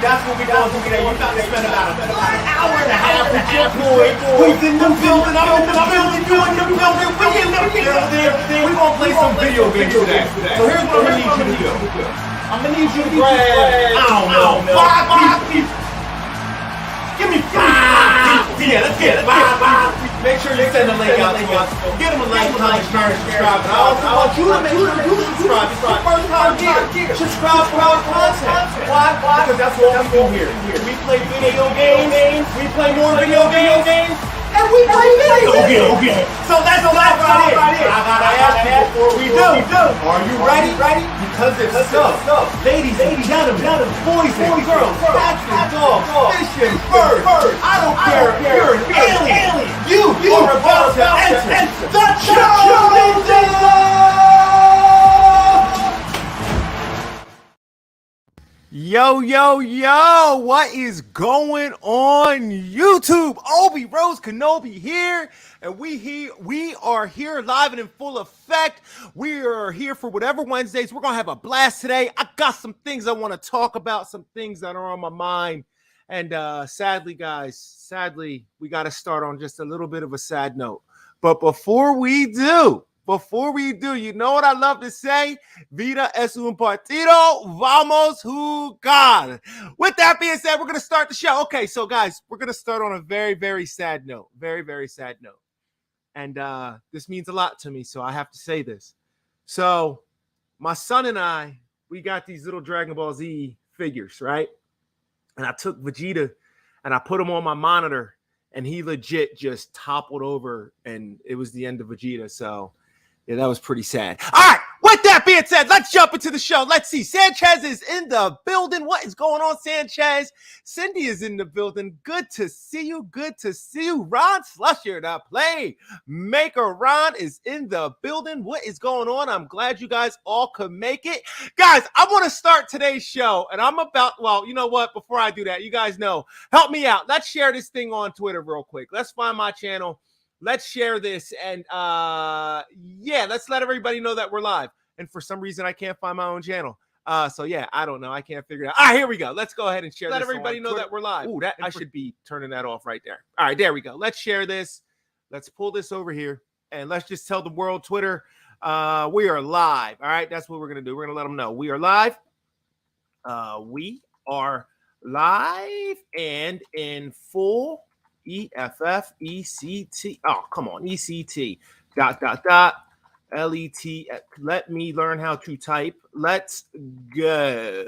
That's what we're going to do today. You're about to spend about an hour and a half with your boy. Who's in the building? I'm in the building. You in the building. We in the building. We're going to play some video games today. So here's what I'm going to need you to do. I'm going to need you to grab, I don't know, 5 people. Give me 5 people. Yeah, let's get it. 5. Make sure you send the link out to us. Get them a like, comment, share, and subscribe. And I also want you to make sure you subscribe. It's your first time here. Subscribe for our content. Why? Because that's what we do here. We play video games. We play more video games. And we play video games. So that's a lot right here. I gotta ask you before we do. Are you ready? Because it's so. Ladies and gentlemen, boys and girls, cats and dogs, fish and birds. I don't care if you're an alien. You are about to enter the show. Yo, what is going on YouTube? Obi Rose Kenobi here, and we are here live and in full effect. We are here for whatever Wednesdays. We're going to have a blast today. I got some things I want to talk about, some things that are on my mind. And sadly, guys, we got to start on just a little bit of a sad note. But before we do, you know what I love to say? Vida es un partido, vamos jugar. With that being said, we're going to start the show. Okay, so guys, we're going to start on a very, very sad note. Very, very sad note. And this means a lot to me, so I have to say this. So my son and I, we got these little Dragon Ball Z figures, right? And I took Vegeta and I put him on my monitor, and he legit just toppled over, and it was the end of Vegeta. So yeah, that was pretty sad. All right, with that being said, let's jump into the show. Let's see. Sanchez is in the building. What is going on, Sanchez? Cindy is in the building. Good to see you. Ron Slusher, the playmaker. Ron is in the building. What is going on? I'm glad you guys all could make it. Guys, I want to start today's show, and well, you know what? Before I do that, you guys know, help me out. Let's share this thing on Twitter real quick. Let's find my channel. Let's share this, and let's let everybody know that we're live. And for some reason, I can't find my own channel. So yeah, I don't know. I can't figure it out. All right, here we go. Let's go ahead and share this. Let everybody know that we're live. Ooh, I should be turning that off right there. All right, there we go. Let's share this. Let's pull this over here, and let's just tell the world, Twitter, we are live. All right, that's what we're going to do. We're going to let them know. We are live. We are live and in full EFFECT. Oh, come on. ECT. ... LET. Let me learn how to type. Let's go.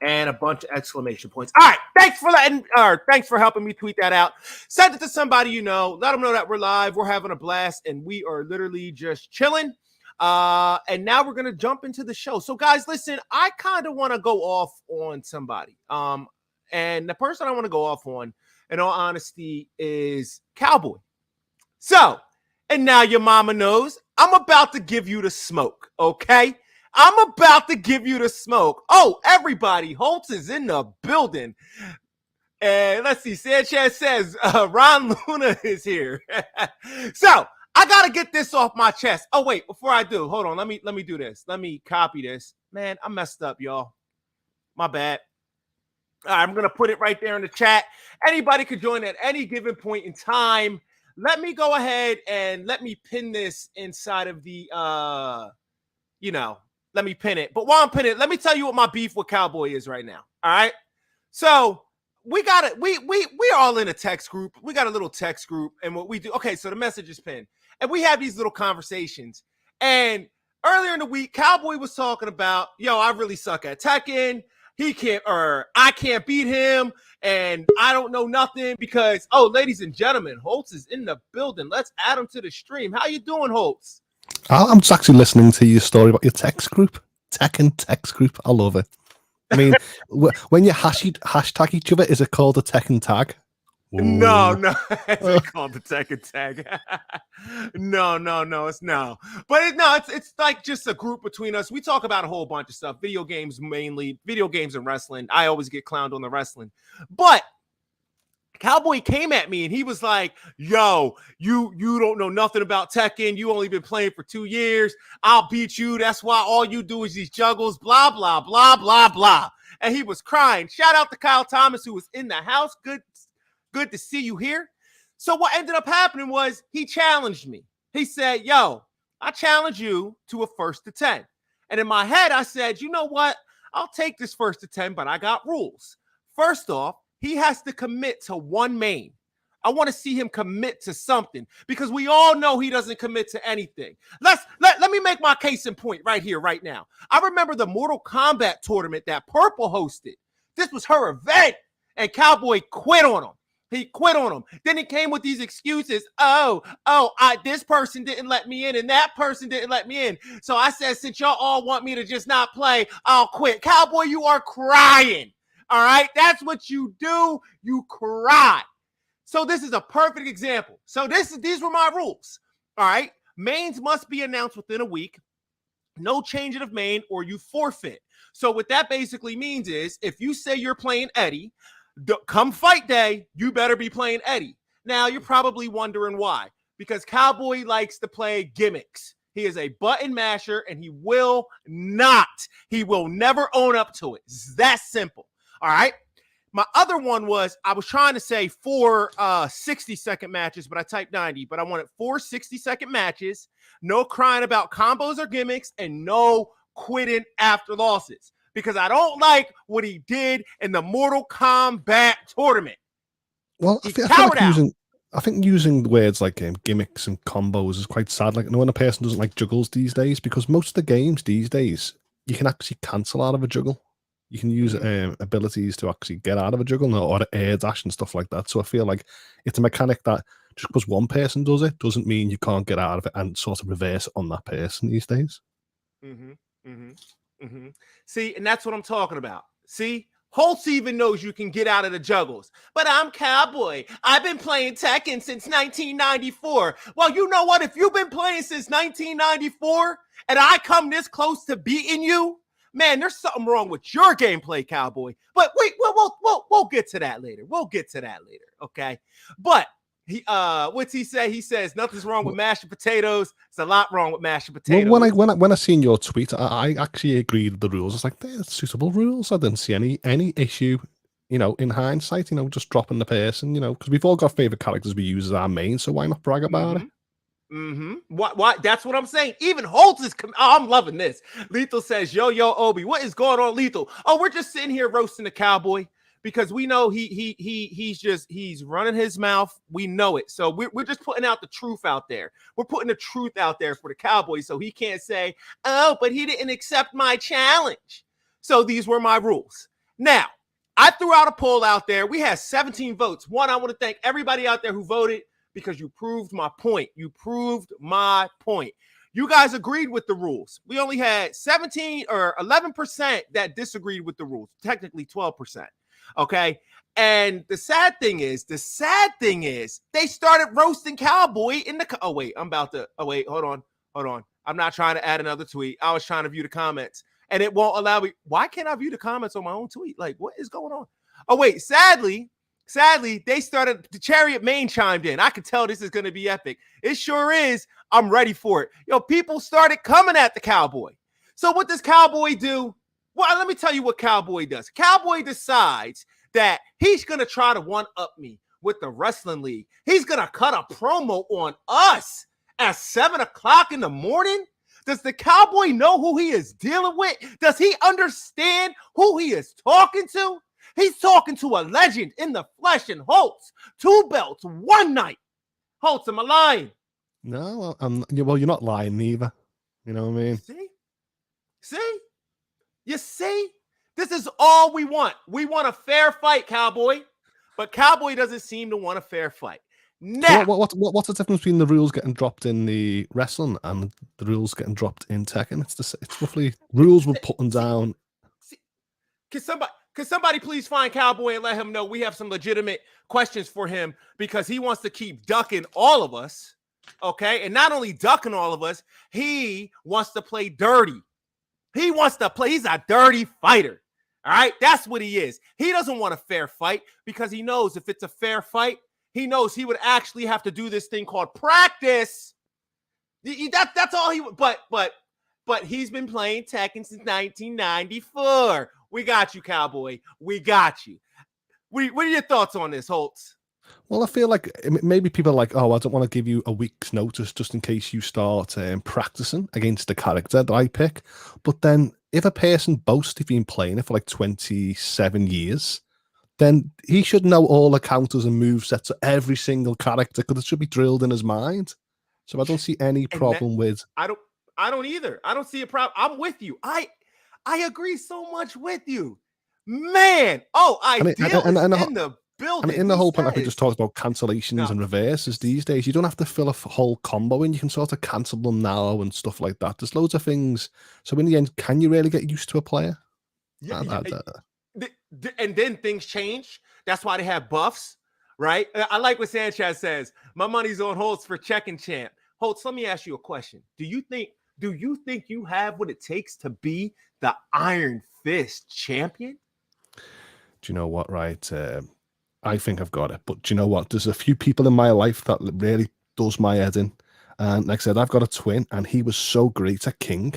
And a bunch of exclamation points. All right. Thanks for helping me tweet that out. Send it to somebody you know. Let them know that we're live. We're having a blast, and we are literally just chilling. And now we're gonna jump into the show. So, guys, listen. I kind of want to go off on somebody. And the person I want to go off on, in all honesty, is Cowboy. So, and now your mama knows, I'm about to give you the smoke, okay? I'm about to give you the smoke. Oh, everybody, Holtz is in the building. And let's see, Sanchez says, Ron Luna is here. So, I got to get this off my chest. Oh, wait, before I do, hold on, let me do this. Let me copy this. Man, I messed up, y'all. My bad. All right, I'm going to put it right there in the chat. Anybody could join at any given point in time. Let me go ahead and let me pin this inside of the, let me pin it. But while I'm pinning it, let me tell you what my beef with Cowboy is right now. All right. So we got it. We're all in a text group. We got a little text group. And what we do. Okay. So the message is pinned. And we have these little conversations. And earlier in the week, Cowboy was talking about, I really suck at Tekken. I can't beat him, and I don't know nothing because, ladies and gentlemen, Holtz is in the building. Let's add him to the stream. How you doing, Holtz? I'm just actually listening to your story about your text group, Tekken text group. I love it. I mean, when you hashtag each other, is it called a Tekken tag? Ooh. No, it's called the Tekken tag. No, it's no. But it's like just a group between us. We talk about a whole bunch of stuff. Video games mainly, video games and wrestling. I always get clowned on the wrestling. But Cowboy came at me and he was like, yo, you don't know nothing about Tekken. You only been playing for 2 years. I'll beat you. That's why all you do is these juggles, blah, blah, blah, blah, blah. and he was crying. Shout out to Kyle Thomas, who was in the house. Good to see you here. So what ended up happening was he challenged me. He said, yo, I challenge you to a 1st to 10. And in my head, I said, you know what? I'll take this 1st to 10, but I got rules. First off, he has to commit to one main. I want to see him commit to something because we all know he doesn't commit to anything. Let me make my case in point right here, right now. I remember the Mortal Kombat tournament that Purple hosted. This was her event, and Cowboy quit on him. He quit on him. Then he came with these excuses. This person didn't let me in, and that person didn't let me in. So I said, since y'all all want me to just not play, I'll quit. Cowboy, you are crying. All right? That's what you do. You cry. So this is a perfect example. So these were my rules. All right. Mains must be announced within a week. No changing of main or you forfeit. So what that basically means is if you say you're playing Eddie, come fight day, you better be playing Eddie. Now you're probably wondering why. Because Cowboy likes to play gimmicks. He is a button masher and he will never own up to it. It's that simple. All right. My other one was I was trying to say 4 60-second matches, but I typed 90. But I wanted 4 60-second matches, no crying about combos or gimmicks, and no quitting after losses. Because I don't like what he did in the Mortal Kombat tournament. Well, I think using words like gimmicks and combos is quite sad. Like, when a person doesn't like juggles these days, because most of the games these days, you can actually cancel out of a juggle. You can use abilities to actually get out of a juggle or air dash and stuff like that. So I feel like it's a mechanic that just because one person does it doesn't mean you can't get out of it and sort of reverse it on that person these days. See, and that's what I'm talking about. See, Holtz even knows you can get out of the juggles. But I'm Cowboy. I've been playing Tekken since 1994. Well, you know what? If you've been playing since 1994 and I come this close to beating you, man, there's something wrong with your gameplay, Cowboy. But wait, we'll get to that later. Okay? But what's he say? He says nothing's wrong with mashed potatoes. It's a lot wrong with mashed potatoes. Well, when I seen your tweet, I actually agreed with the rules. It's like they're suitable rules. I didn't see any issue. In hindsight, just dropping the person. Because we've all got favorite characters we use as our main. So why not brag about it? What? That's what I'm saying. Even Holtz is. I'm loving this. Lethal says, "Yo, Obi, what is going on, Lethal? Oh, we're just sitting here roasting the Cowboy because we know he's running his mouth. We know it. So we're just putting out the truth out there. We're putting the truth out there for the Cowboy, so he can't say, oh, but he didn't accept my challenge. So these were my rules. Now, I threw out a poll out there. We had 17 votes. One, I want to thank everybody out there who voted, because you proved my point. You guys agreed with the rules. We only had 17 or 11% that disagreed with the rules. Technically 12%. Okay. And the sad thing is they started roasting Cowboy in the, hold on. I'm not trying to add another tweet. I was trying to view the comments and it won't allow me. Why can't I view the comments on my own tweet? Like, what is going on? Oh, wait, sadly, they started, the Chariot Main chimed in. I could tell this is going to be epic. It sure is. I'm ready for it. People started coming at the Cowboy. So what does Cowboy do? Well, let me tell you what Cowboy does. Cowboy decides that he's going to try to one-up me with the Wrestling League. He's going to cut a promo on us at 7 o'clock in the morning. Does the Cowboy know who he is dealing with? Does he understand who he is talking to? He's talking to a legend in the flesh and Holtz. 2 belts, 1 night. Holtz, am I lying? No, well, you're not lying neither. You know what I mean? See? You see? This is all we want. We want a fair fight, Cowboy. But Cowboy doesn't seem to want a fair fight. Now, what's the difference between the rules getting dropped in the wrestling and the rules getting dropped in Tekken? It's roughly rules we're putting down. Can somebody please find Cowboy and let him know we have some legitimate questions for him, because he wants to keep ducking all of us, okay? And not only ducking all of us, he wants to play dirty. He's a dirty fighter, all right? That's what he is. He doesn't want a fair fight because he knows if it's a fair fight, he knows he would actually have to do this thing called practice. That's all he would. But he's been playing Tekken since 1994. We got you, cowboy. We got you. What are your thoughts on this, Holtz? Well, I feel like maybe people are like, oh, I don't want to give you a week's notice just in case you start practicing against the character that I pick. But then if a person boasts they've been playing it for like 27 years, then he should know all the counters and movesets of every single character because it should be drilled in his mind. So I don't see any problem with. I don't either. I don't see a problem. I'm with you. I agree so much with you, man. Oh, in the building. In the whole point, like we just talked about cancellations and reverses these days, you don't have to fill a whole combo in. You can sort of cancel them now and stuff like that. There's loads of things. So in the end, can you really get used to a player? Yeah, and then things change. That's why they have buffs, right? I like what Sanchez says. My money's on Holtz for checking champ. Holtz, let me ask you a question. Do you think you have what it takes to be the Iron Fist champion? Do you know what, right? I think I've got it. But do you know what? There's a few people in my life that really does my head in. And like I said, I've got a twin, and he was so great at King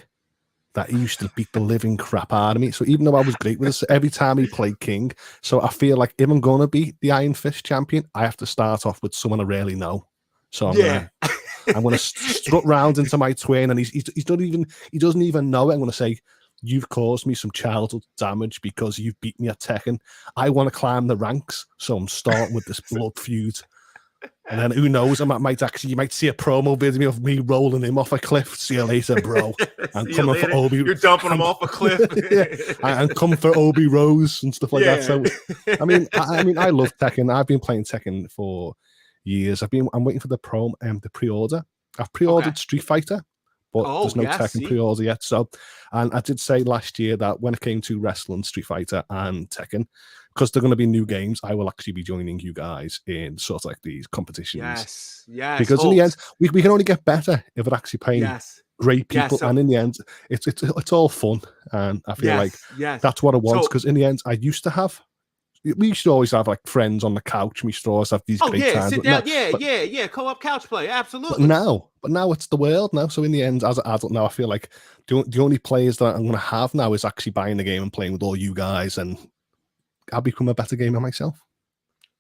that he used to beat the living crap out of me. So even though I was great with this, every time he played King, so I feel like if I'm going to be the Iron Fist champion, I have to start off with someone I really know. So I'm gonna strut round into my twin, and he doesn't even know it. I'm gonna say, you've caused me some childhood damage because you've beat me at Tekken. I want to climb the ranks, so I'm starting with this blood feud. And then who knows? You might see a promo video of me rolling him off a cliff. See you later, bro. And coming for Obi. You're dumping him off a cliff. And come for Obi Rose and stuff like that. So, I mean, I love Tekken. I've been playing Tekken for years. I'm waiting for the pre-order. I've pre-ordered Street Fighter, but there's no Tekken pre-order yet. So, and I did say last year that when it came to wrestling, Street Fighter and Tekken, because they're going to be new games, I will actually be joining you guys in sort of like these competitions. Yes. Because in the end, we can only get better if we're actually playing great people. And in the end, it's all fun. And I feel like that's what I want. Because in the end, we used to always have like friends on the couch. And we used to always have these great times. Sit down. Co-op couch play. Absolutely. But now it's the world now. So in the end, as an adult now, I feel like the only players that I'm going to have now is actually buying the game and playing with all you guys, and I'll become a better gamer myself.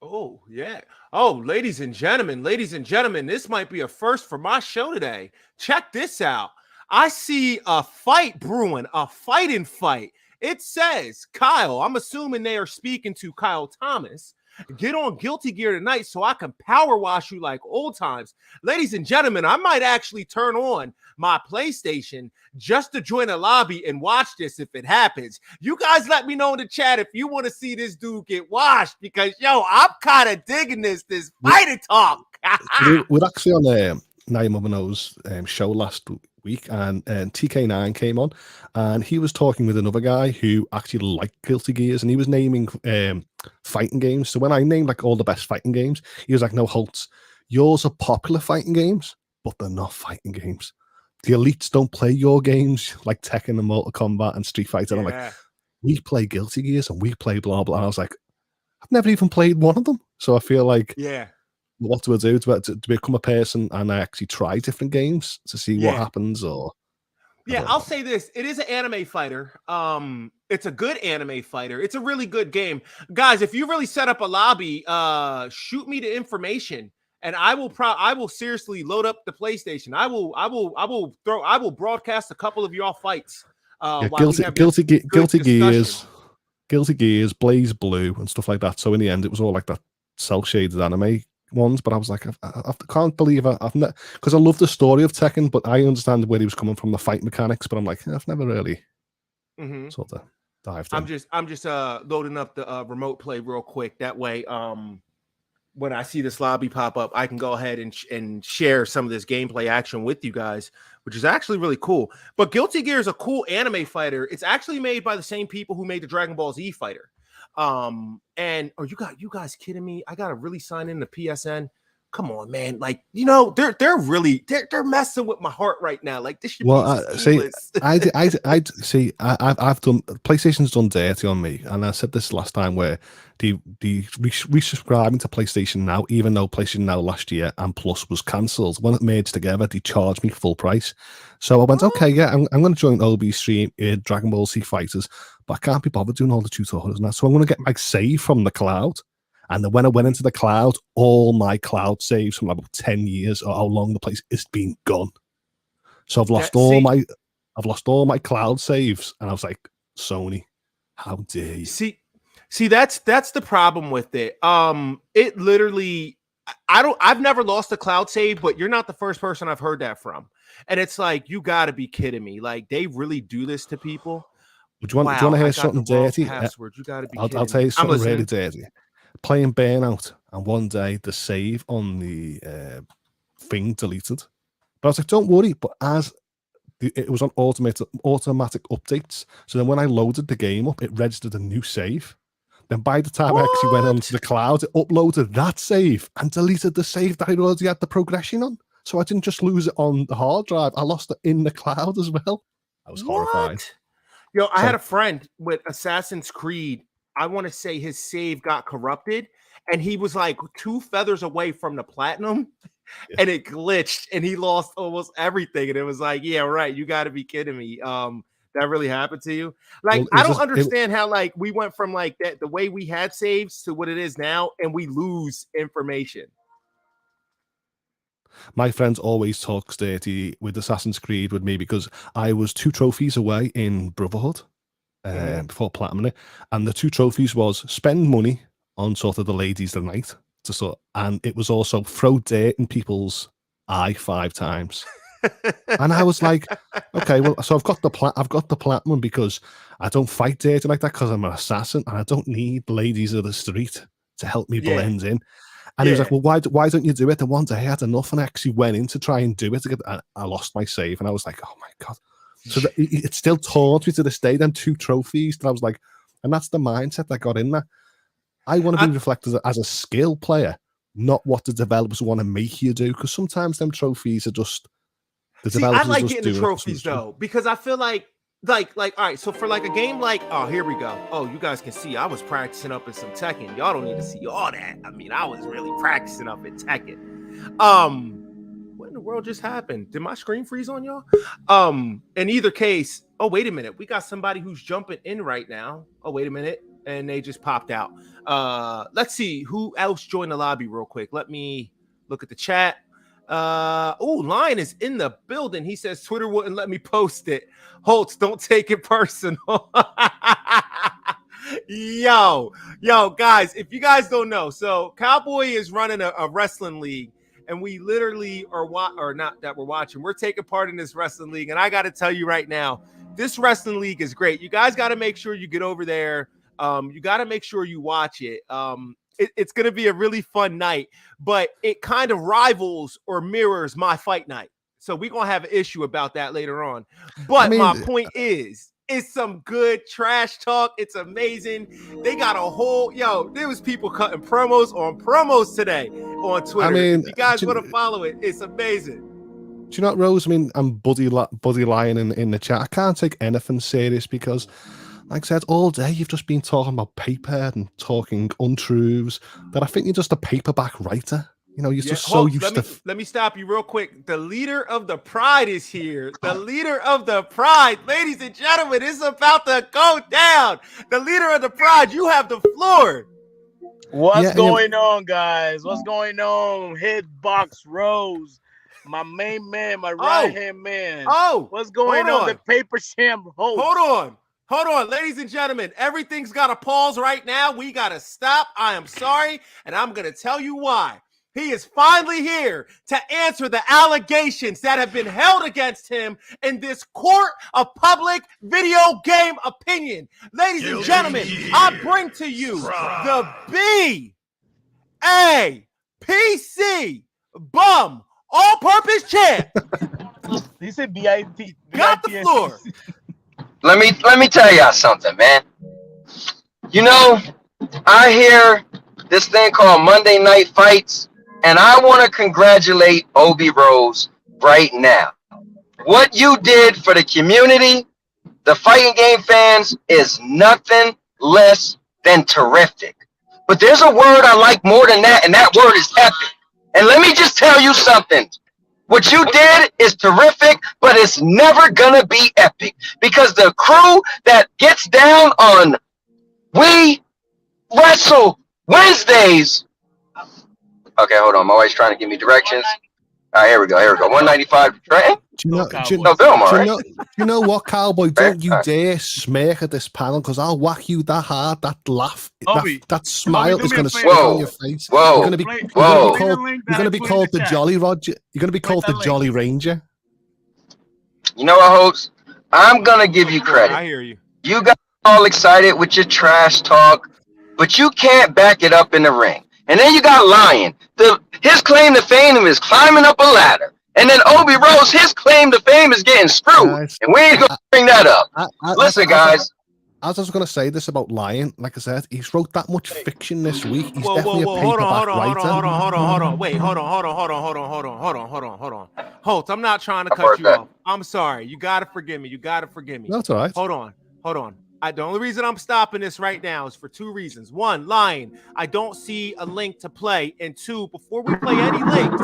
Oh, yeah. Oh, ladies and gentlemen, this might be a first for my show today. Check this out. I see a fight brewing, a fighting fight. It says, Kyle, I'm assuming they are speaking to Kyle Thomas. Get on Guilty Gear tonight so I can power wash you like old times. Ladies and gentlemen, I might actually turn on my PlayStation just to join a lobby and watch this if it happens. You guys let me know in the chat if you want to see this dude get washed, because, I'm kind of digging this fighting talk. We're actually on Now Your Mother Knows show last week, and TK9 came on, and he was talking with another guy who actually liked Guilty Gears, and he was naming fighting games. So when I named like all the best fighting games, he was like, no, Holtz, yours are popular fighting games, but they're not fighting games. The elites don't play your games like Tekken and Mortal Kombat and Street Fighter. I'm like, we play Guilty Gears and we play blah blah. And I was like, I've never even played one of them. So I feel like, what do I do to become a person and I actually try different games to see what happens? Or I'll say this: it is an anime fighter. It's a good anime fighter. It's a really good game, guys. If you really set up a lobby, shoot me the information, and I will seriously load up the PlayStation. I will broadcast a couple of y'all fights. Guilty Gears, Blaze Blue, and stuff like that. So in the end, it was all like that cel shaded anime ones. But I was like, I can't believe I've never, because I love the story of Tekken, but I understand where he was coming from, the fight mechanics. But I'm like, I've never really sort of dived in. I'm just loading up the remote play real quick. That way, when I see this lobby pop up, I can go ahead and share some of this gameplay action with you guys, which is actually really cool. But Guilty Gear is a cool anime fighter. It's actually made by the same people who made the Dragon Ball Z fighter. And are you guys kidding me? I gotta really sign in to PSN. come on, man. Like, you know, they're really they're messing with my heart right now. Like, this should be See, seamless. I see. I've done PlayStation's done dirty on me, and I said this last time where the resubscribing to PlayStation Now, even though PlayStation Now last year and Plus was cancelled, when it merged together, they charged me full price. So I went, okay, yeah, I'm going to join OB stream Dragon Ball Z Fighters, but I can't be bothered doing all the tutorials now. So I'm going to get my save from the cloud. And then when I went into the cloud, all my cloud saves from about 10 years or how long the place is been gone. So I've lost all my cloud saves, and I was like, Sony, how dare you? See, that's the problem with it. It literally, I've never lost a cloud save, but you're not the first person I've heard that from. And it's like, you got to be kidding me. Like, they really do this to people. Do you want to hear something dirty? Password. You got to be I'll tell you something really dirty. Playing Burnout, and one day the save on the thing deleted. But I was like, don't worry. But as it was on automatic updates, so then when I loaded the game up, it registered a new save. Then by the time I actually went onto the cloud, it uploaded that save and deleted the save that I already had the progression on. So I didn't just lose it on the hard drive; I lost it in the cloud as well. I was horrified. Yo, I had a friend with Assassin's Creed. I want to say his save got corrupted, and he was like 2 feathers away from the platinum, and it glitched, and he lost almost everything. And it was like, yeah, right. You got to be kidding me. That really happened to you? Like, I don't understand how like we went from like that the way we had saves to what it is now, and we lose information. My friend always talks dirty with Assassin's Creed with me because I was 2 trophies away in Brotherhood. Before platinum it, and the 2 trophies was spend money on sort of the ladies of the night and it was also throw dirt in people's eye 5 times. And I was like, okay, well, so I've got the platinum because I don't fight dirty like that because I'm an assassin and I don't need ladies of the street to help me blend in. And he was like, well, why don't you do it? And one day I had enough and I actually went in to try and do it. I lost my save and I was like, oh my God. So it still taunts me to this day. Then 2 trophies, and I was like, and that's the mindset that got in there. I want to be reflected as a skill player, not what the developers want to make you do. Because sometimes them trophies are just the developers. I like getting the trophies though, because I feel like all right. So for like a game like, oh, here we go. Oh, you guys can see I was practicing up in some Tekken. Y'all don't need to see all that. I mean, I was really practicing up in Tekken. What in the world just happened? Did my screen freeze on y'all? In either case, oh, wait a minute. We got somebody who's jumping in right now. Oh, wait a minute. And they just popped out. Let's see who else joined the lobby real quick. Let me look at the chat. Lion is in the building. He says Twitter wouldn't let me post it. Holtz, don't take it personal. Yo, guys, if you guys don't know, so Cowboy is running a wrestling league. And we literally are not that we're watching. We're taking part in this wrestling league. And I got to tell you right now, this wrestling league is great. You guys got to make sure you get over there. You got to make sure you watch it. It's going to be a really fun night, but it kind of rivals or mirrors my fight night. So we're going to have an issue about that later on. But my point is, it's some good trash talk. It's amazing. They got a whole, there was people cutting promos on promos today on Twitter. I mean, if you guys want to follow it, it's amazing. Do you know what, Rose? I mean, I'm Buddy Lion in the chat. I can't take anything serious because, like I said, all day you've just been talking about paper and talking untruths that I think you're just a paperback writer. You know, you're just so used to... Let me stop you real quick. The leader of the Pride is here. The leader of the Pride. Ladies and gentlemen, it's about to go down. The leader of the Pride, you have the floor. What's going on, guys? What's going on? Hitbox Rose, my main man, my right-hand man. What's going on? The Paper Sham host. Hold on, ladies and gentlemen. Everything's got to pause right now. We got to stop. I am sorry, and I'm going to tell you why. He is finally here to answer the allegations that have been held against him in this court of public video game opinion. Ladies and gentlemen, I bring to you the BAPC Bum All-Purpose Champ. He said BIP. Got the floor. Let me tell y'all something, man. You know, I hear this thing called Monday Night Fights. And I want to congratulate Obi Rose right now. What you did for the community, the fighting game fans, is nothing less than terrific. But there's a word I like more than that, and that word is epic. And let me just tell you something. What you did is terrific, but it's never going to be epic. Because the crew that gets down on We Wrestle Wednesdays. Okay, hold on. My wife's trying to give me directions. All right, here we go. 195 Trenton. Do you know what, Cowboy? Don't you dare smirk at this panel, because I'll whack you that hard. That laugh, that smile is going to spit on your face. Whoa! You're going to be called the Jolly Roger. You're going to be called the Jolly Ranger. You know what, Hopes? I'm going to give you credit. I hear you. You got all excited with your trash talk, but you can't back it up in the ring. And then you got Lion. His claim to fame is climbing up a ladder. And then Obi Rose, his claim to fame is getting screwed. And we ain't going to bring that up. Listen, guys. As I was going to say this about Lion, like I said, he's wrote that much fiction this week. He's Whoa, definitely a paperback writer. Hold on. Wait, hold on. Holt, I'm not trying to cut you off. I'm sorry. You got to forgive me. That's all right. Hold on. The only reason I'm stopping this right now is for two reasons. One, Lion, I don't see a link to play. And two, before we play any links,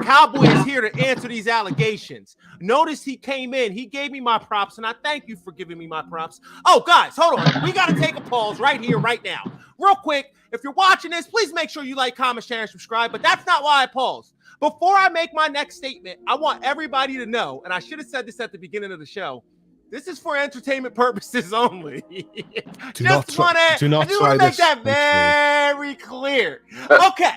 Cowboy is here to answer these allegations. Notice he came in, he gave me my props, and I thank you for giving me my props. Oh, guys, hold on. We got to take a pause right here, right now. Real quick, if you're watching this, please make sure you like, comment, share, and subscribe. But that's not why I paused. Before I make my next statement, I want everybody to know, and I should have said this at the beginning of the show, this is for entertainment purposes only. Do not want to make that very clear. Okay.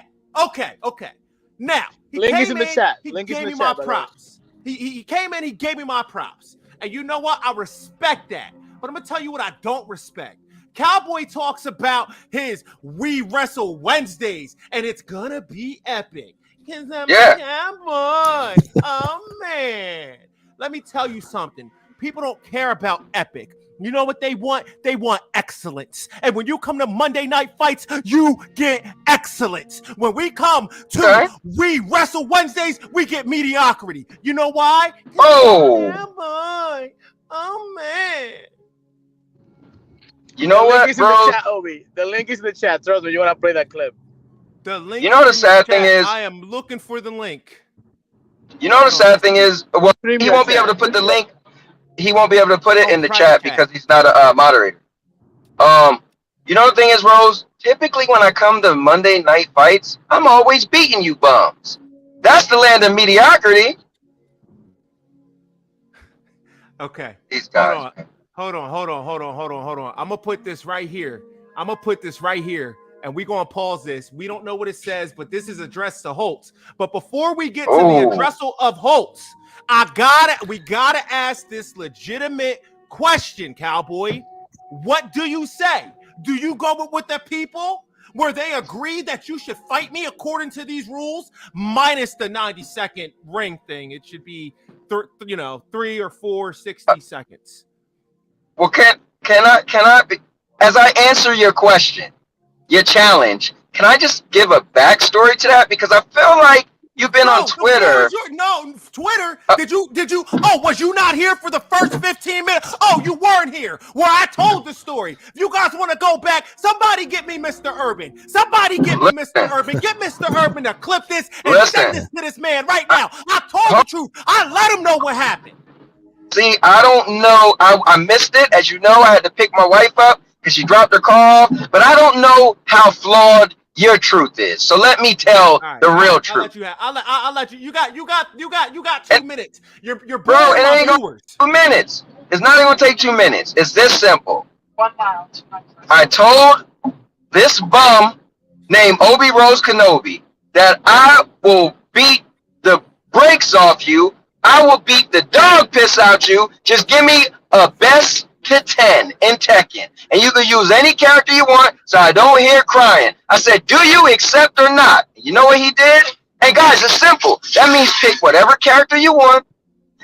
Now, link is in the chat. He gave me my props. He came in, he gave me my props. And you know what? I respect that. But I'm going to tell you what I don't respect. Cowboy talks about his We Wrestle Wednesdays, and it's going to be epic. Because I'm a cowboy. Oh, man. Let me tell you something. People don't care about epic. You know what they want? They want excellence. And when you come to Monday Night Fights, you get excellence. When we come to We Wrestle Wednesdays, we get mediocrity. You know why? Oh, man. You know what, bro? The link is in the chat. Trust me, you want to play that clip. The link. You know the sad thing is, I am looking for the link. You know the sad thing is, well, he won't be able to put the link. He won't be able to put it in the chat because he's not a moderator. You know the thing is, Rose, typically when I come to Monday Night Fights, I'm always beating you bums. That's the land of mediocrity. Okay. These guys. Hold on. I'm going to put this right here. And we're going to pause this. We don't know what it says, but this is addressed to Holtz. But before we get to the addressal of Holtz, we gotta ask this legitimate question, Cowboy. What do you say? Do you go with the people where they agree that you should fight me according to these rules, minus the 90-second ring thing? It should be 3 or 4 60 seconds. Well, can I be, as I answer your question, your challenge, can I just give a backstory to that? Because I feel like you've been on Twitter. Twitter? Did you? Oh, was you not here for the first 15 minutes? Oh, you weren't here where I told the story. If you guys want to go back, somebody get me Mr. Urban. Mr. Urban. Get Mr. Urban to clip this and send this to this man right now. I told the truth. I let him know what happened. See, I don't know. I missed it. As you know, I had to pick my wife up because she dropped her call. But I don't know how flawed your truth is. So let me tell the real truth. I'll let you. You got 2 minutes. You're bro. It ain't gonna 2 minutes. It's not even gonna take 2 minutes. It's this simple. 1 mile. I told this bum named Obi Rose Kenobi that I will beat the brakes off you. I will beat the dog piss out you. Just give me a best to 10 in Tekken. And you can use any character you want so I don't hear crying. I said, do you accept or not? You know what he did? Hey, guys, it's simple. That means pick whatever character you want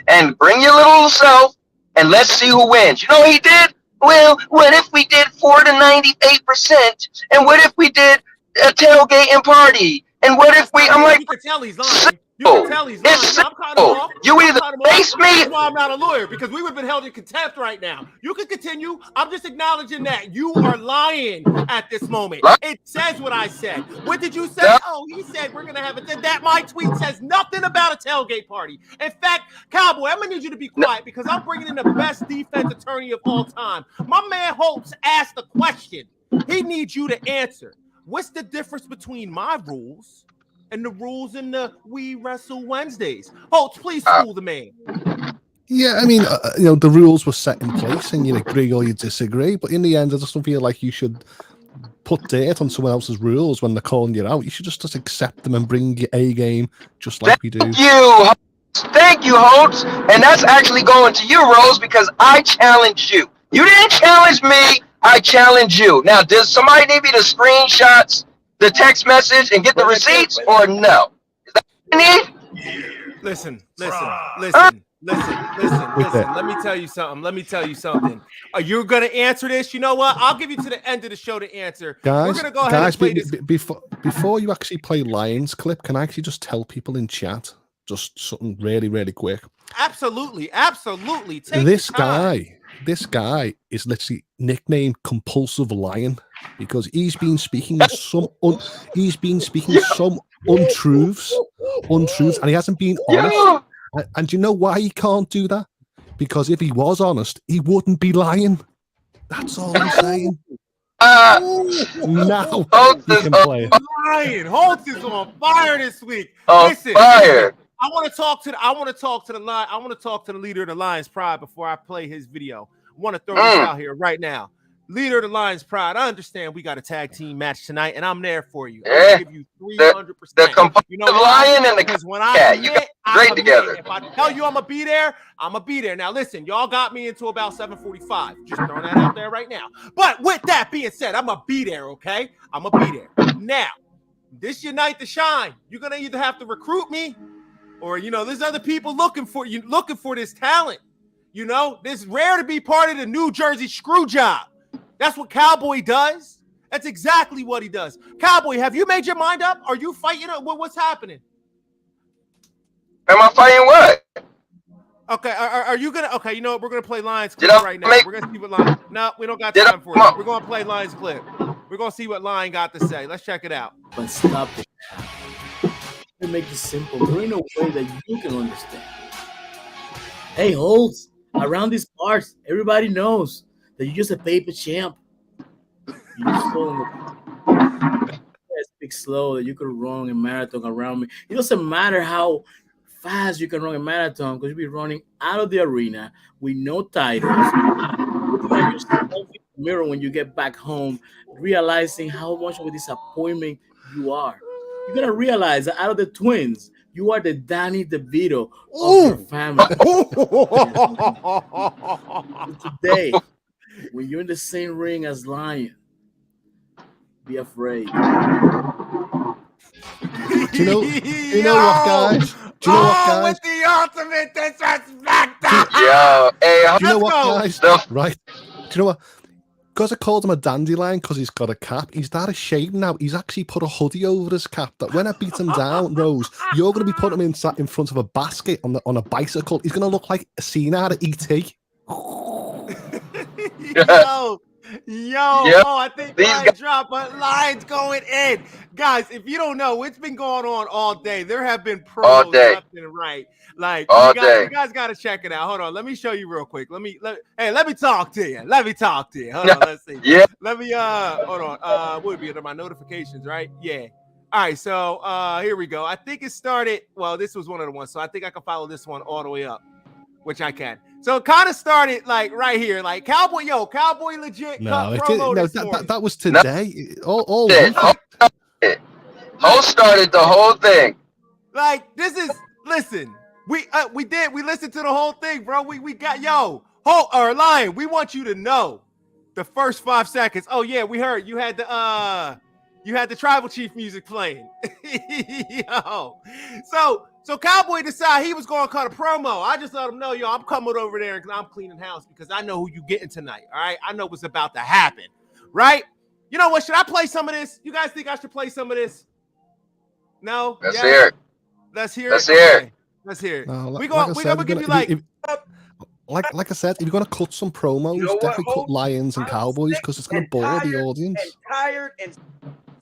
and bring your little self and let's see who wins. You know what he did? Well, what if we did 4 to 98%? And what if we did a tailgating party? And what if we? I'm like, you can tell he's lying. You can tell he's lying. No, I'm cutting him off. You either face me. That's why I'm not a lawyer, because we would have been held in contempt right now. You can continue. I'm just acknowledging that you are lying at this moment. It says what I said. What did you say? Oh, he said we're gonna have it. That my tweet says nothing about a tailgate party. In fact, Cowboy, I'm gonna need you to be quiet because I'm bringing in the best defense attorney of all time. My man Holtz asked a question. He needs you to answer. What's the difference between my rules and the rules in the We Wrestle Wednesdays? Holtz, please school the man. Yeah, I mean, the rules were set in place, and you agree or you disagree. But in the end, I just don't feel like you should put dirt on someone else's rules when they're calling you out. You should just accept them and bring your A game, just like we do. Thank you, Holtz. And that's actually going to you, Rose, because I challenged you. You didn't challenge me. I challenge you. Now, does somebody need me to screenshots the text message and get the receipts, or no? Is that what you need? Listen. Let me tell you something. Are you going to answer this? You know what? I'll give you to the end of the show to answer. Guys, we're going to go ahead and play this. Before you actually play Lions clip, can I actually just tell people in chat just something really, really quick? Absolutely. This guy is literally nicknamed Compulsive Lion because he's been speaking some untruths, and he hasn't been honest. And you know why he can't do that? Because if he was honest, he wouldn't be lying. That's all I'm saying. Now Holtz you can play it. Holtz is on fire this week. Listen, fire. I want to talk to the leader of the Lions Pride before I play his video. I want to throw this out here right now. Leader of the Lions Pride, I understand we got a tag team match tonight, and I'm there for you. I'll give you 300%. The compulsive lion and the because when I commit, great together. If I tell you I'm gonna be there, I'm gonna be there. Now listen, y'all got me into about 7:45. Just throwing that out there right now. But with that being said, I'm gonna be there. Okay, I'm gonna be there. Now, this your night to shine. You're gonna either have to recruit me, or there's other people looking for this talent. It's rare to be part of the New Jersey screw job. That's what Cowboy does. That's exactly what he does. Cowboy, have you made your mind up? Are you fighting? What's happening? Am I fighting what? Okay, are you gonna? Okay, you know what? We're gonna play Lions clip right now. We're gonna see what Lion. No, we don't got time for it. We're gonna play Lions clip. We're gonna see what Lion got to say. Let's check it out. But stop it. To make it simple, there ain't no way that you can understand. Hey, Holtz, around these parts, everybody knows that you're just a paper champ. You just speak slow, that you could run a marathon around me. It doesn't matter how fast you can run a marathon because you'll be running out of the arena with no titles. Looking at yourself in the mirror when you get back home, realizing how much of a disappointment you are. You're gonna realize that out of the twins, you are the Danny DeVito of your family. Today, when you're in the same ring as Lion, be afraid. Do you know what, guys? Do you know what, guys? With the ultimate disrespect. Yo, hey, do you know what, guys? Right? Do you know what? Because I called him a dandelion because he's got a cap, he's that ashamed now. He's actually put a hoodie over his cap that when I beat him down, Rose, you're going to be putting him in front of a basket on a bicycle. He's going to look like a scene out of E.T. I think Lions drop, but Lions going in. Guys, if you don't know, it's been going on all day. There have been pros left and right. Like you guys got to check it out. Hold on, let me show you real quick. Let me talk to you. Hold on, let's see. Yeah. Let me hold on. What would be under my notifications, right? Yeah. All right, so here we go. I think it started. Well, this was one of the ones, so I think I can follow this one all the way up, which I can. So it kind of started like right here, like Cowboy legit. No, that was today. All Host started the whole thing. Like this is listen. We listened to the whole thing, bro. We got Lion. We want you to know the first 5 seconds. Oh yeah, we heard you had the tribal chief music playing. So Cowboy decided he was going to cut a promo. I just let him know, I'm coming over there because I'm cleaning house because I know who you getting tonight. All right, I know what's about to happen. Right? You know what? Should I play some of this? You guys think I should play some of this? No. Let's hear it. Let's hear Let's it. hear Okay. it. Let's hear it. No, We're gonna give you like I said, if you're gonna cut some promos, You know what, definitely cut Hope? Lions and I'm Cowboys sick because it's gonna and bore the tired audience. And tired and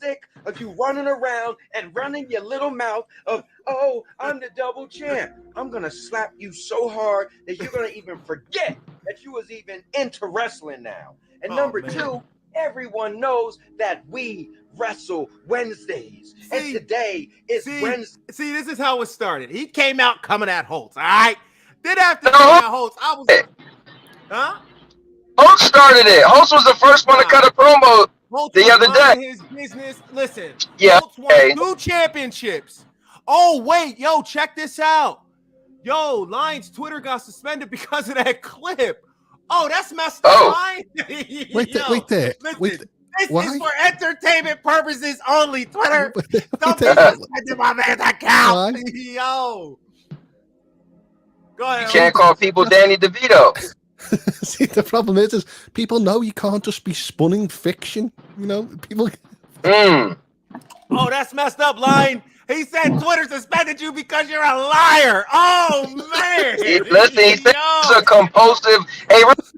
sick of you running around and running your little mouth of, oh, I'm the double champ. I'm gonna slap you so hard that you're gonna even forget that you was even into wrestling now. And number two, everyone knows that we wrestle Wednesdays. And today is Wednesday. See, this is how it started. He came out coming at Holtz, all right? Then after he came at Holtz, I was like, huh? Holtz started it. Holtz was the first one to cut a promo the other day. His business. Listen, yeah, Holtz won 2 championships. Oh, wait, yo, check this out. Yo, Lions Twitter got suspended because of that clip. Oh, that's messed up, Lion. Wait there. Listen, this is for entertainment purposes only, Twitter. Don't be suspended my man's account. Yo. Go ahead. You can't call people Danny DeVito. See, the problem is people know you can't just be spunning fiction. You know, people. Oh, that's messed up, Lion. He said Twitter suspended you because you're a liar. Oh, man. Listen, he said he's a compulsive. Hey, Holtz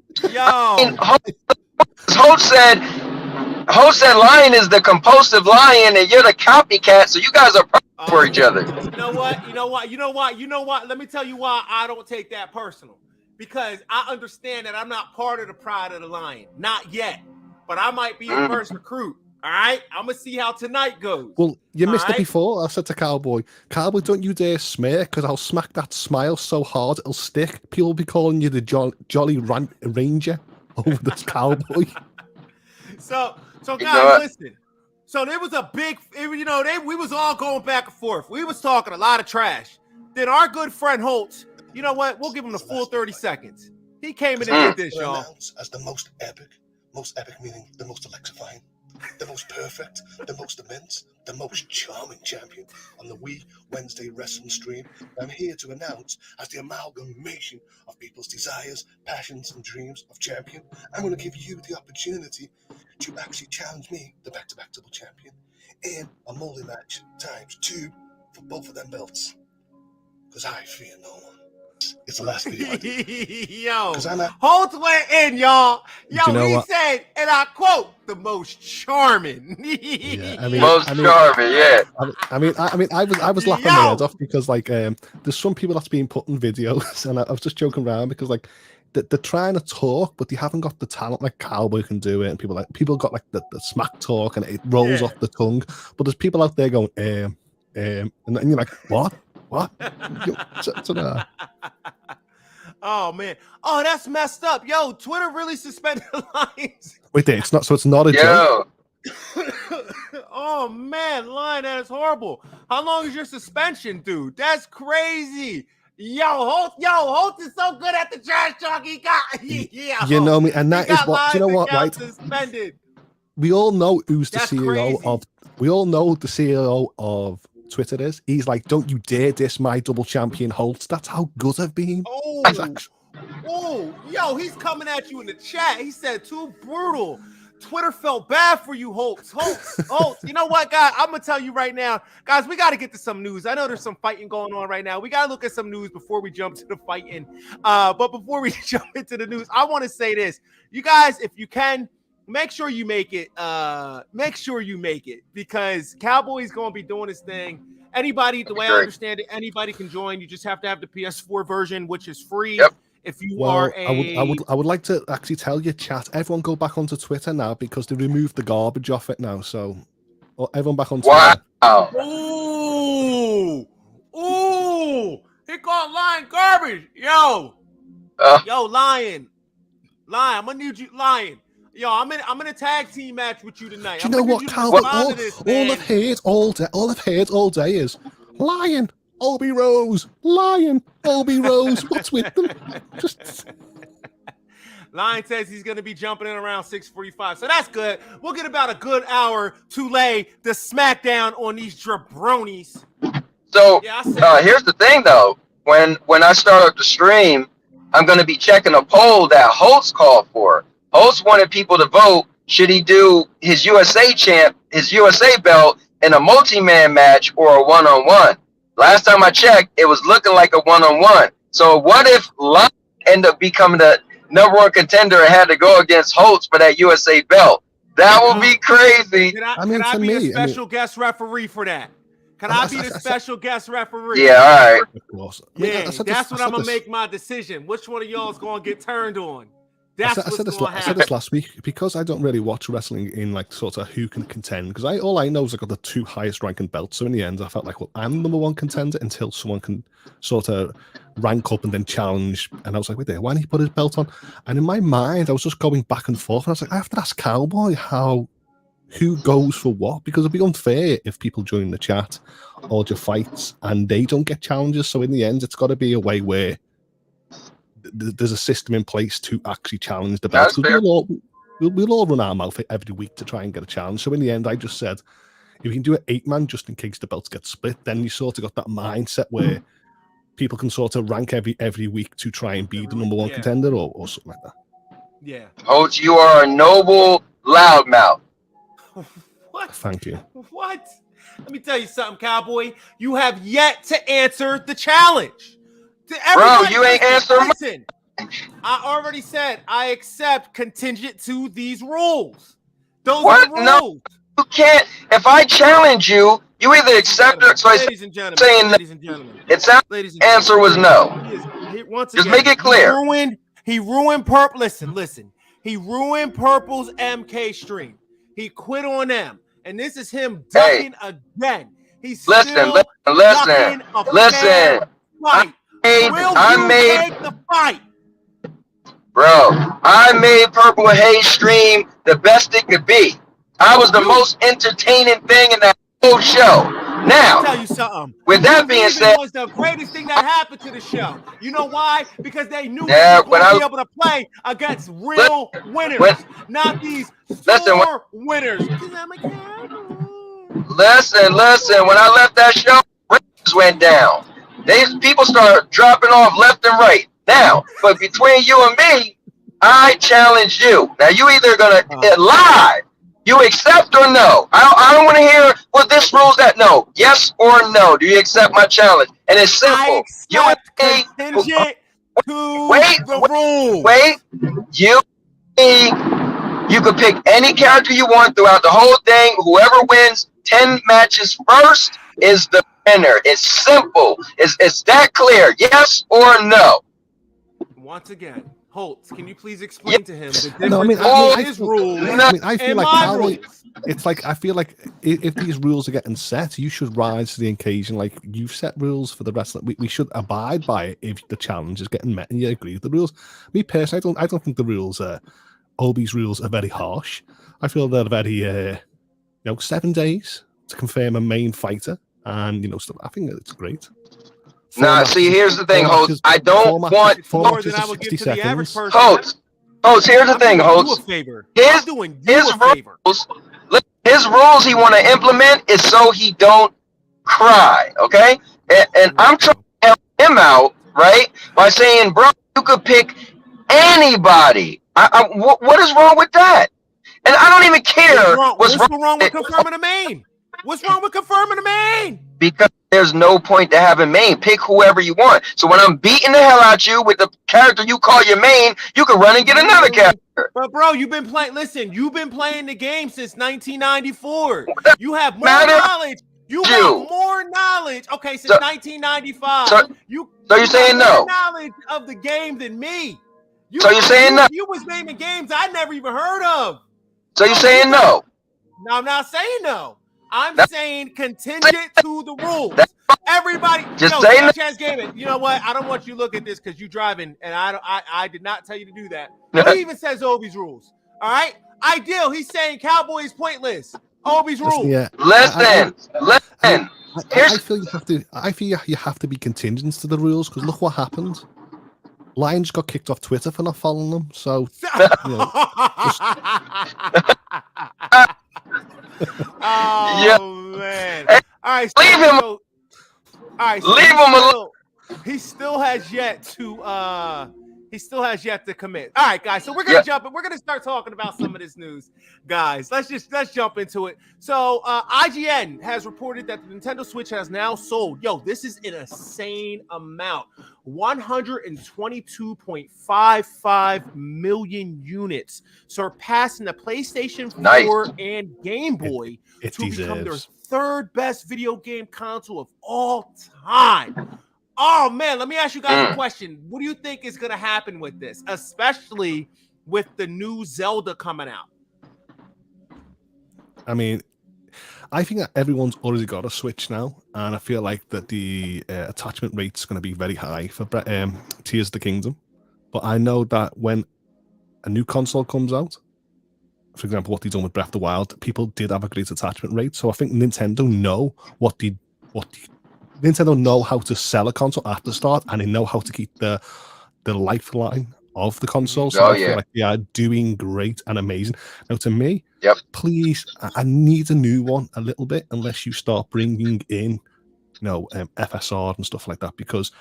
said Lion is the compulsive lion and you're the copycat, so you guys are for each other. You know what? Let me tell you why I don't take that personal. Because I understand that I'm not part of the pride of the lion. Not yet. But I might be the first recruit. All right? I'm going to see how tonight goes. Well, you missed it before. I said to Cowboy, don't you dare smirk because I'll smack that smile so hard it'll stick. People will be calling you the Jolly Ranger over this Cowboy. So guys, listen. So there was a big, we was all going back and forth. We was talking a lot of trash. Then our good friend Holtz, you know what? We'll give him the full 30 seconds. He came in and did this, y'all. As the most epic meaning the most electrifying, the most perfect, the most immense, the most charming champion on the Wednesday wrestling stream. I'm here to announce as the amalgamation of people's desires, passions, and dreams of champion. I'm going to give you the opportunity to actually challenge me, the back-to-back double champion, in a multi-match times 2 for both of them belts. Because I fear no one. It's the last video I did. Yo, Holtz went in, y'all. Yo, he said, and I quote, the most charming. Charming, yeah. I was laughing my head off because there's some people that's been put in videos, and I was just joking around because they're trying to talk, but they haven't got the talent like Cowboy can do it, and people got the smack talk, and it rolls off the tongue. But there's people out there going, and you're like, what? Oh man! Oh, that's messed up. Yo, Twitter really suspended the Lions. Wait there, it's not. So it's not a joke. Oh man, Lion, that is horrible. How long is your suspension, dude? That's crazy. Holtz is so good at the trash talk. He got you know me, and that is what you know. What right? Suspended. We all know who's the CEO of. We all know the CEO of Twitter is. He's like, don't you dare diss my double champion Holtz. That's how good I've been. He's coming at you in the chat. He said too brutal. Twitter felt bad for you, Holtz. You know what, guys? I'm gonna tell you right now, guys. We got to get to some news. I know there's some fighting going on right now. We got to look at some news before we jump to the fighting. But before we jump into the news, I want to say this, you guys. If you can, make sure you make it. Because Cowboy's going to be doing his thing. Anybody, the way I understand it, anybody can join. You just have to have the PS4 version, which is free. Yep. If you are I would like to actually tell you, chat. Everyone go back onto Twitter now because they removed the garbage off it now. So everyone back on Twitter. Wow. He called Lion garbage. Yo, Lion, I'm gonna need you, Lion. Yo, I'm in a tag team match with you tonight. Do you know what, Calvin? All I've heard all day is Lion, Obi Rose, Lion, Obi Rose. What's with them? Just Lion says he's going to be jumping in around 6:45, so that's good. We'll get about a good hour to lay the smackdown on these jabronis. So here's the thing, though. When I start up the stream, I'm going to be checking a poll that Holtz called for. Holtz wanted people to vote. Should he do his USA belt in a multi-man match or a one-on-one. Last time I checked, it was looking like a one-on-one. So what if Lyon ended up becoming the #1 contender and had to go against Holtz for that USA belt? That would be crazy. Can I be a special guest referee for that? Can I be the special guest referee? Yeah, all right. Of course. Yeah, that's what I'm going to make my decision. Which one of y'all is going to get turned on? I said this last week because I don't really watch wrestling in like sort of who can contend, because all I know is I got the 2 highest ranking belts. So in the end, I felt like, well, I'm the #1 contender until someone can sort of rank up and then challenge. And I was like, wait there, why didn't he put his belt on? And in my mind, I was just going back and forth. And I was like, I have to ask Cowboy who goes for what, because it'd be unfair if people join the chat or your fights and they don't get challenges. So in the end, it's got to be a way where there's a system in place to actually challenge the belts. We'll all run our mouth every week to try and get a challenge. So in the end, I just said, if you can do an 8-man just in case the belts get split, then you sort of got that mindset where people can sort of rank every week to try and be the #1 contender or something like that. Yeah. Coach, you are a noble loudmouth. What? Thank you. What? Let me tell you something, Cowboy. You have yet to answer the challenge. Bro, you ain't answering. Listen, I already said I accept contingent to these rules. Those are the rules. No, you can't. If I challenge you, you either accept it. So ladies and gentlemen, ladies and gentlemen, it sounds. Answer was no. Just make it clear. He ruined Purple. Listen. He ruined Purple's MK stream. He quit on them, and this is him ducking again. He's listen. I made the fight. Bro, I made Purple Haze stream the best it could be. I was the most entertaining thing in that whole show. Now, I'll tell you something. With that being said, it was the greatest thing that happened to the show. You know why? Because they knew they were going to be able to play against real winners, not these store winners. Listen. When I left that show, ratings went down. People started dropping off left and right. Now, but between you and me, I challenge you. Now, you either gonna live. You accept or no? I don't want to hear this rules that no. Yes or no? Do you accept my challenge? And it's simple. I accept contingent to the rules. Wait. You could pick any character you want throughout the whole thing. Whoever wins 10 matches first is the winner. It's simple. It's that clear. Yes or no? Once again, Holtz, can you please explain to him the difference his rules? I feel like Cowboy. It's like I feel like if these rules are getting set, you should rise to the occasion. Like you've set rules for the wrestling, we should abide by it if the challenge is getting met and you agree with the rules. Me personally, I don't think the rules Obi's rules are very harsh. I feel they're very 7 days to confirm a main fighter, and stuff. I think it's great. See, here's the thing, Holtz. I don't want more than I would give to the average person. Holtz, here's the thing, Holtz. His rules he want to implement is so he don't cry, okay? And I'm trying to help him out, right? By saying, bro, you could pick anybody. What is wrong with that? And I don't even care what's wrong with confirming a main. What's wrong with confirming a main? Because there's no point to have a main. Pick whoever you want. So when I'm beating the hell out you with the character you call your main, you can run and get another character. But bro, you've been playing the game since 1994. You have more knowledge. You have more knowledge. Okay, since 1995. So you're saying no? More knowledge of the game than me. So you're saying no? You was naming games I never even heard of. So you're saying no? No, I'm not saying no. I'm saying contingent to the rules. Everybody, just say no. Gaming. You know what? I don't want you to look at this because you're driving, and I did not tell you to do that. He even says Obi's rules. All right, Ideal. He's saying Cowboy is pointless. Obi's rules. Yeah. Listen. I feel you have to be contingent to the rules because look what happened. Lions got kicked off Twitter for not following them. So. Man! All right, leave him. All right, leave him alone. He still has yet to He still has yet to commit. All right, guys. So we're gonna jump in. We're gonna start talking about some of this news, guys. Let's jump into it. So IGN has reported that the Nintendo Switch has now sold. Yo, this is an insane amount. 122.55 million units, surpassing the PlayStation 4 and Game Boy to become their third best video game console of all time. Oh, man, let me ask you guys a question. What do you think is going to happen with this, especially with the new Zelda coming out? I mean, I think that everyone's already got a Switch now, and I feel like that the attachment rate's going to be very high for Tears of the Kingdom. But I know that when a new console comes out, for example, what they've done with Breath of the Wild, people did have a great attachment rate. So I think Nintendo know Nintendo know how to sell a console at the start, and they know how to keep the lifeline of the console. So I feel like they are doing great and amazing. Now, to me, please, I need a new one a little bit, unless you start bringing in, FSR and stuff like that, because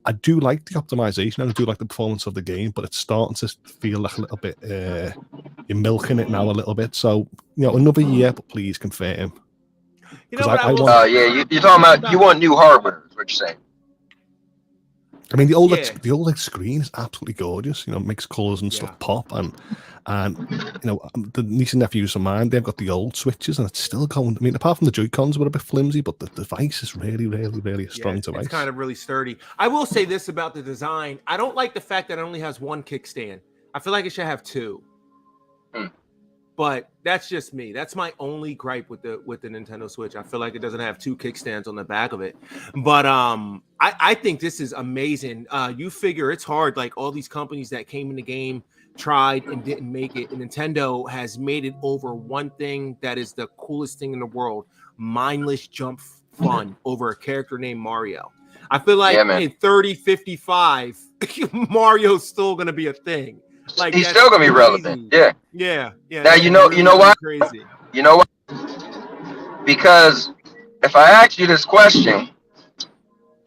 I do like the optimization and I do like the performance of the game, but it's starting to feel like a little bit, you're milking it now a little bit. So, another year, but please confirm. You know what I will you're talking about you want new hardware, is what you're saying. I mean, the OLED screen is absolutely gorgeous. It makes colors and stuff pop, and the niece and nephews of mine, they've got the old Switches, and it's still going. I mean, apart from the Joy-Cons were a bit flimsy, but the device is really, really, really a strong device. It's kind of really sturdy. I will say this about the design: I don't like the fact that it only has one kickstand. I feel like it should have two. But that's just me. That's my only gripe with the Nintendo Switch. I feel like it doesn't have two kickstands on the back of it. But I think this is amazing. You figure it's hard. Like all these companies that came in the game tried and didn't make it. And Nintendo has made it over one thing that is the coolest thing in the world: mindless jump fun over a character named Mario. I feel like in 3055, Mario's still going to be a thing. Like he's still gonna be relevant. Yeah. Now you know what? Crazy. You know what? Because if I ask you this question,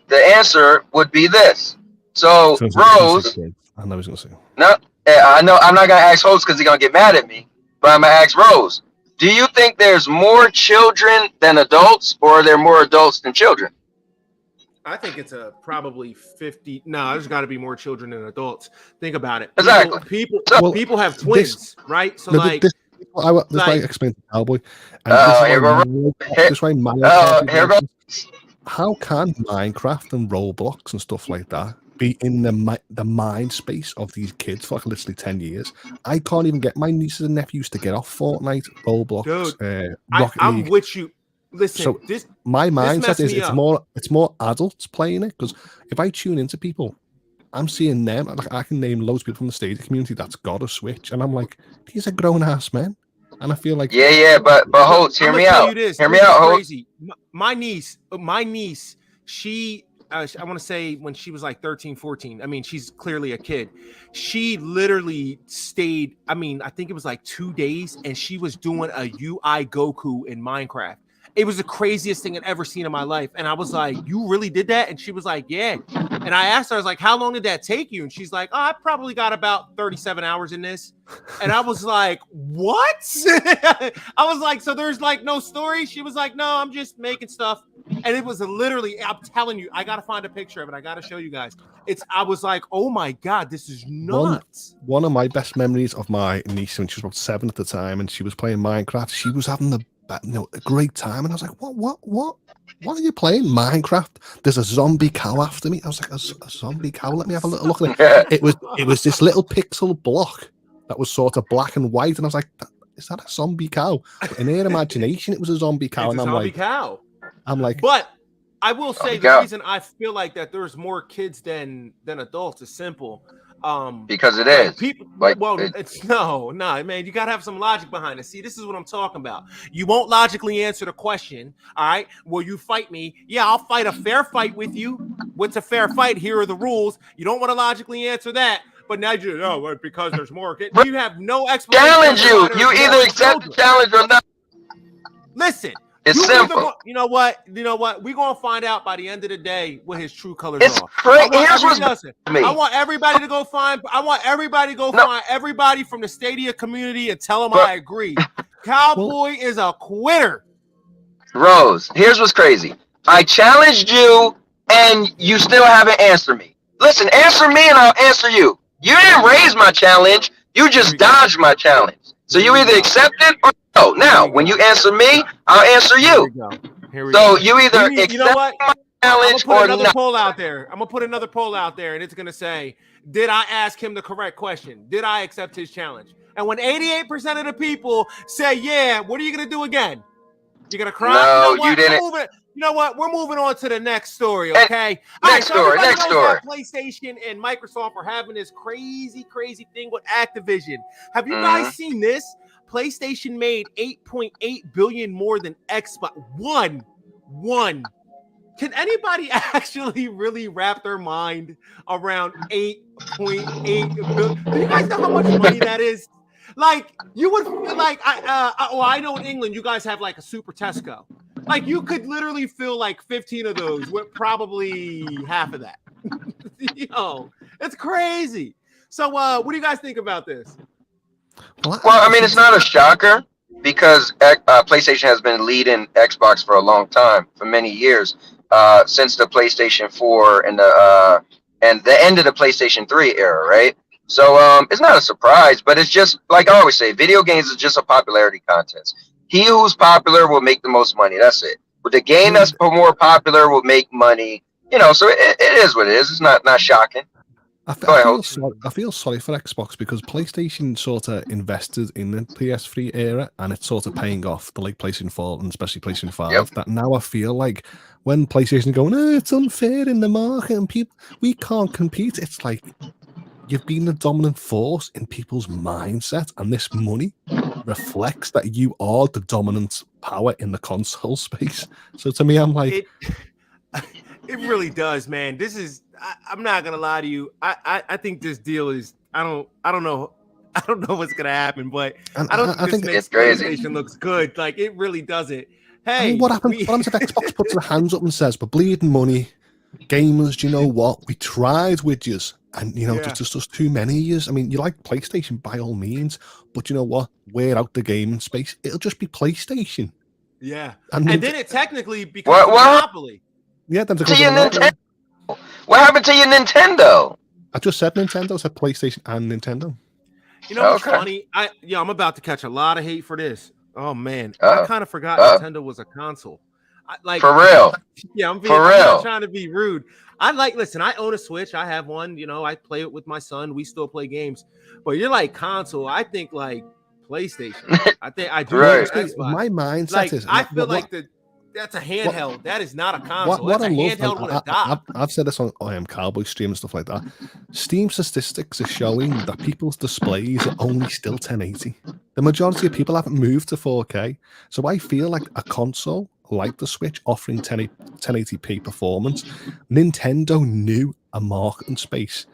the answer would be this. So Rose, I know he's gonna say. No, I know I'm not gonna ask Rose because he's gonna get mad at me. But I'm gonna ask Rose. Do you think there's more children than adults, or are there more adults than children? I think it's probably 50. No, there's got to be more children than adults. Think about it. Exactly. People have twins, right? So I explained to Cowboy. Here goes. How can Minecraft and Roblox and stuff like that be in the mind space of these kids for like literally 10 years? I can't even get my nieces and nephews to get off Fortnite, Roblox, Rocket League. I'm with you. Listen, so my mindset is it's more adults playing it, because if I tune into people, I'm seeing them. Like, I can name loads of people from the Stadia community that's got a Switch, and I'm like, these are grown ass men, and I feel like but Holtz, hear me out. Hear me out, Holtz. My niece, she I want to say when she was like 13, 14. I mean, she's clearly a kid. She literally stayed. I mean, I think it was like 2 days, and she was doing a UI Goku in Minecraft. It was the craziest thing I'd ever seen in my life. And I was like, you really did that? And she was like, yeah. And I asked her, I was like, how long did that take you? And she's like, I probably got about 37 hours in this. And I was like, what? I was like, so there's like no story? She was like, no, I'm just making stuff. And it was literally, I'm telling you, I got to find a picture of it. I got to show you guys. I was like, oh my God, this is nuts. One of my best memories of my niece, when she was about 7 at the time, and she was playing Minecraft, she was having a great time, and I was like, what are you playing? Minecraft? There's a zombie cow after me. I was like, a zombie cow? Let me have a little look at it. It was this little pixel block that was sort of black and white, and I was like, is that a zombie cow? But in her imagination, it was a zombie cow. It's a zombie cow. I'm like, but I will say the reason I feel like that there's more kids than adults is simple. Because it is. People, it's no, man. You gotta have some logic behind it. See, this is what I'm talking about. You won't logically answer the question. All right. Will you fight me? Yeah, I'll fight a fair fight with you. What's a fair fight? Here are the rules. You don't want to logically answer that. But now because there's more kids. You have no explanation. Challenge you. You either accept the challenge or not. Listen, It's simple. You know what? We're gonna find out by the end of the day what his true colors are. Here's what's I want everybody to go find. Find everybody from the Stadia community and tell them I agree. Cowboy is a quitter. Rose, here's what's crazy. I challenged you, and you still haven't answered me. Listen, answer me, and I'll answer you. You didn't raise my challenge. You just dodged my challenge. So you either accept it or no. Now, when you answer me, I'll answer you. Here we go. So you either accept my challenge or not. I'm gonna put another poll out there, and it's gonna say, did I ask him the correct question? Did I accept his challenge? And when 88% of the people say, yeah, what are you gonna do again? You're gonna cry? No, you didn't. You know what? We're moving on to the next story, okay? Next story. PlayStation and Microsoft are having this crazy thing with Activision. Have you guys seen this? PlayStation made $8.8 billion more than Xbox. One. Can anybody actually really wrap their mind around $8.8 billion? Do you guys know how much money that is? Like, you would like, I know in England you guys have like a Super Tesco. Like, you could literally fill like 15 of those with probably half of that. It's crazy. So, what do you guys think about this? Well, I mean, it's not a shocker because PlayStation has been leading Xbox for a long time, for many years, since the PlayStation 4 and the end of the PlayStation 3 era, right? So it's not a surprise, but it's just like I always say, video games is just a popularity contest. He who's popular will make the most money. That's it. But the game that's more popular will make money. So it is what it is. It's not shocking. I feel sorry for Xbox because PlayStation sort of invested in the PS3 era and it's sort of paying off the like PlayStation 4 and especially PlayStation 5. Yep. That now I feel like when PlayStation is going, it's unfair in the market and we can't compete. It's like you've been the dominant force in people's mindset, and this money reflects that you are the dominant power in the console space. So to me, I'm like, it really does, man. This is. I'm not gonna lie to you. I think this deal is. I don't know what's gonna happen, but I think this makes PlayStation looks good. Like, it really doesn't. Hey, I mean, what happens if Xbox puts their hands up and says, "We're bleeding money, gamers. Do you know what? We tried with yous, and there's just too many of yous. I mean, you like PlayStation by all means, but you know what? We're out the gaming space. It'll just be PlayStation. Yeah, and then it technically becomes a monopoly. Yeah, then what happened to your Nintendo? I just said Nintendo. I said PlayStation and Nintendo. You know what's funny? I'm about to catch a lot of hate for this. Oh man, I kind of forgot Nintendo was a console. For real? Yeah, I'm not trying to be rude. Listen, I own a Switch. I have one. I play it with my son. We still play games. But you're like console. I think like PlayStation. I think I do. Right. Xbox. My mindset is. I feel like that's a handheld. That is not a console. That's a handheld with a dock. I've said this on Cowboy stream and stuff like that. Steam statistics are showing that people's displays are only still 1080. The majority of people haven't moved to 4K. So I feel like a console like the Switch offering 1080p performance, Nintendo knew a marketing space.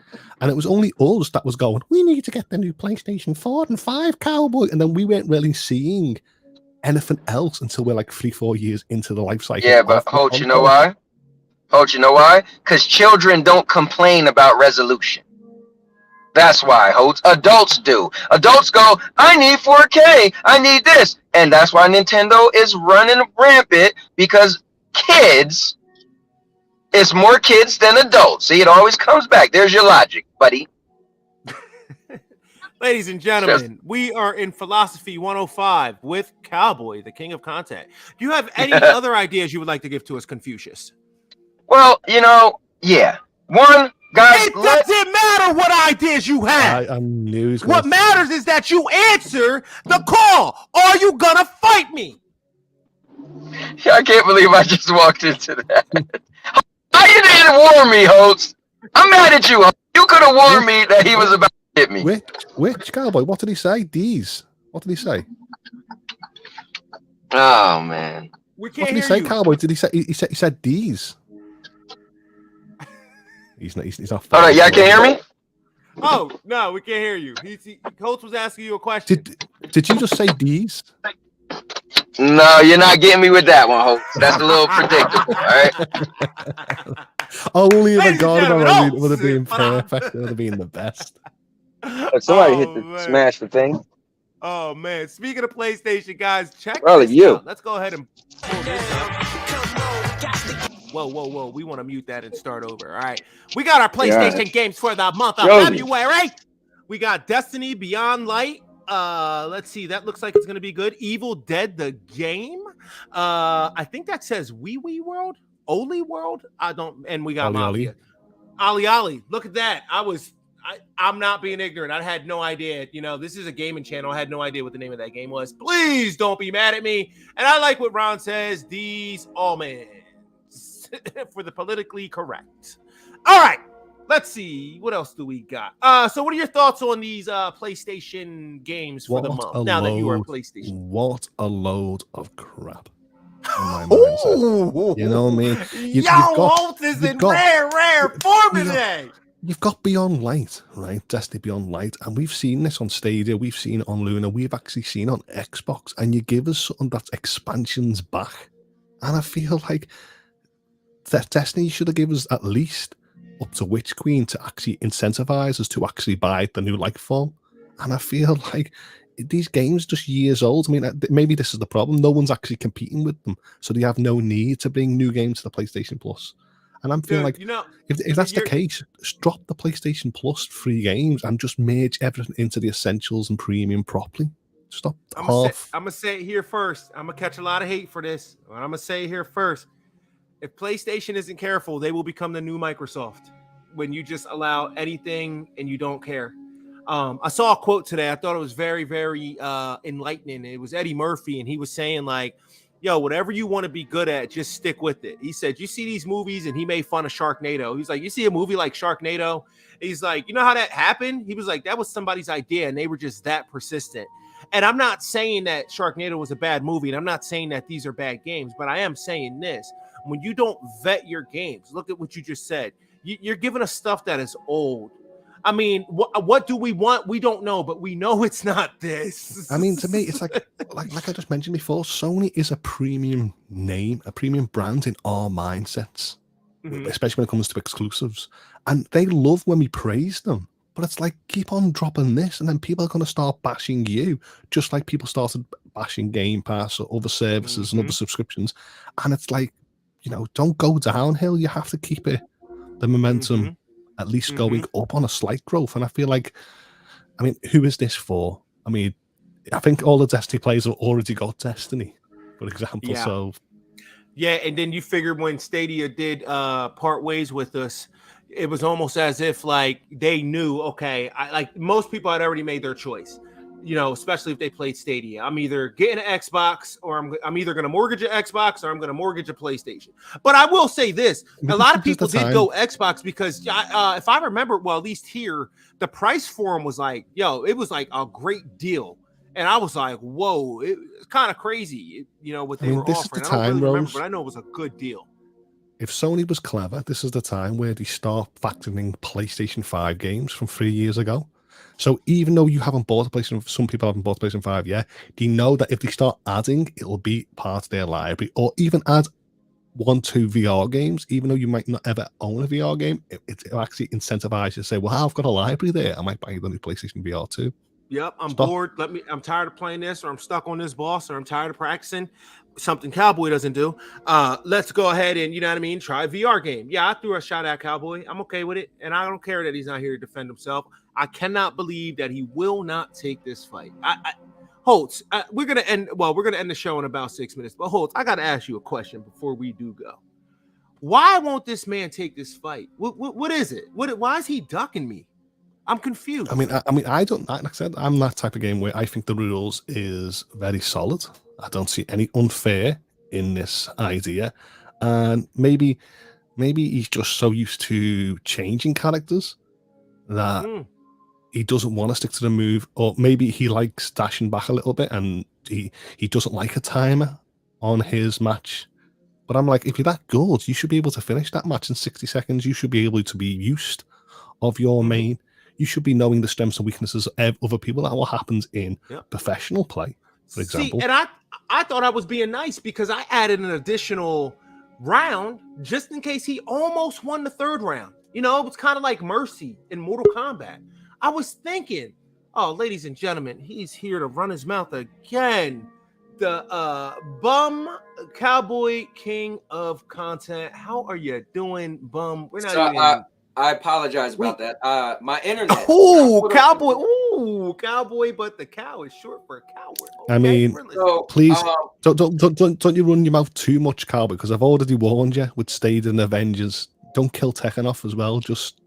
And it was only us that was going, we need to get the new PlayStation 4 and 5, Cowboy. And then we weren't really seeing anything else until we're like 3-4 years into the life cycle. Yeah, but Holt, you know why? Because children don't complain about resolution. That's why, Holt. Adults do. Adults go, I need 4K. I need this. And that's why Nintendo is running rampant, because kids, it's more kids than adults. See, it always comes back. There's your logic, buddy. Ladies and gentlemen, we are in Philosophy 105 with Cowboy, the king of content. Do you have any other ideas you would like to give to us, Confucius? Well, yeah. One, guys. It doesn't matter what ideas you have. I knew what matters is that you answer the call. Are you gonna fight me? I can't believe I just walked into that. How you didn't warn me, Host? I'm mad at you. You could have warned me that he was about to hit me. Which Cowboy? What did he say? D's. What did he say? Oh man. We can't what did he say, Cowboy? Did he say? He said D's. He's not. All right, y'all can hear me? Oh no, we can't hear you. Coach was asking you a question. Did you just say D's? No, you're not getting me with that one, Holtz. That's a little predictable, all right? Only if I got it, it would have been perfect. It would have been the best. If somebody hit the smash the thing. Oh man! Speaking of PlayStation, guys, check Probably this you. out. Let's go ahead and pull this up. Whoa! We want to mute that and start over. All right, we got our PlayStation games for the month of February. We got Destiny Beyond Light. Let's see. That looks like it's gonna be good. Evil Dead the game. I think that says Wee World, Oli World. I don't. And we got Mafia. Ali. Look at that. I'm not being ignorant. I had no idea. You know, this is a gaming channel. I had no idea what the name of that game was. Please don't be mad at me. And I like what Ron says. These almonds for the politically correct. All right. Let's see. What else do we got? So what are your thoughts on these PlayStation games for the month? Now that you are PlayStation. What a load of crap. You know what I mean? Holt is in rare form today. You've got Beyond Light, right? Destiny Beyond Light. And we've seen this on Stadia. We've seen it on Luna. We've actually seen it on Xbox. And you give us something that's expansions back. And I feel like that Destiny should have given us at least up to Witch Queen to actually incentivize us to actually buy the new life form. And I feel like these games are just years old. I mean, maybe this is the problem. No one's actually competing with them. So they have no need to bring new games to the PlayStation Plus. And I'm feeling like, if that's the case, just drop the PlayStation Plus free games and just merge everything into the essentials and premium properly. Stop. I'm gonna say it here first. I'm gonna catch a lot of hate for this. I'm gonna say it here first. If PlayStation isn't careful, they will become the new Microsoft when you just allow anything and you don't care. I saw a quote today. I thought it was very, very enlightening. It was Eddie Murphy, and he was saying like, yo, whatever you want to be good at, just stick with it. He said, you see these movies, and he made fun of Sharknado. He's like, you see a movie like Sharknado? He's like, you know how that happened? He was like, that was somebody's idea, and they were just that persistent. And I'm not saying that Sharknado was a bad movie, and I'm not saying that these are bad games, but I am saying this. When you don't vet your games, look at what you just said. You're giving us stuff that is old. I mean, what do we want? We don't know, but we know it's not this. I mean, to me, it's like I just mentioned before, Sony is a premium name, a premium brand in our mindsets, especially when it comes to exclusives. And they love when we praise them. But it's like, keep on dropping this, and then people are going to start bashing you, just like people started bashing Game Pass or other services and other subscriptions. And it's like, you know, don't go downhill. You have to keep the momentum at least going up on a slight growth. And I feel like, I mean, who is this for? I mean, I think all the Destiny players have already got Destiny, for example. Yeah. So, yeah, and then you figure when Stadia did part ways with us, it was almost as if like they knew, okay, like most people had already made their choice. You know, especially if they played Stadia. I'm either getting an Xbox or I'm either going to mortgage an Xbox or I'm going to mortgage a PlayStation. But I will say this. A lot of people did go Xbox because if I remember, well, at least here, the price for them was like, yo, it was like a great deal. And I was like, whoa, it's kind of crazy, you know, what they were offering. I don't really remember, but I know it was a good deal. If Sony was clever, this is the time where they start factoring PlayStation 5 games from 3 years ago. So even though you haven't bought a PlayStation, some people haven't bought PlayStation 5 yet, do you know that if they start adding, it'll be part of their library, or even add 1-2 VR games, even though you might not ever own a VR game, it'll actually incentivize you to say, well, I've got a library there. I might buy the new PlayStation VR too. Yep, I'm bored. I'm tired of playing this, or I'm stuck on this boss, or I'm tired of practicing. Something Cowboy doesn't do. Let's go ahead and, you know what I mean, try a VR game. Yeah, I threw a shot at Cowboy. I'm okay with it, and I don't care that he's not here to defend himself. I cannot believe that he will not take this fight. Holtz, we're gonna end the show in about 6 minutes. But Holtz, I gotta ask you a question before we do go. Why won't this man take this fight? What is it? Why is he ducking me? I'm confused. I mean, I don't. Like I said, I'm that type of game where I think the rules is very solid. I don't see any unfair in this idea, and maybe he's just so used to changing characters that he doesn't want to stick to the move, or maybe he likes dashing back a little bit, and he doesn't like a timer on his match. But I'm like, if you're that good, you should be able to finish that match in 60 seconds. You should be able to be used of your main. You should be knowing the strengths and weaknesses of other people. That what happens in professional play. for example. See, and I thought I was being nice because I added an additional round just in case he almost won the third round. You know, it was kind of like Mercy in Mortal Kombat. I was thinking, oh, ladies and gentlemen, he's here to run his mouth again. The Bum Cowboy King of Content. How are you doing, Bum? We're not even... I apologize about that. My internet. Oh, Cowboy. Ooh, Cowboy, but the cow is short for coward. Okay, I mean, so, please don't you run your mouth too much, Cowboy, because I've already warned you with Stade and Avengers. Don't kill Tekken off as well. Just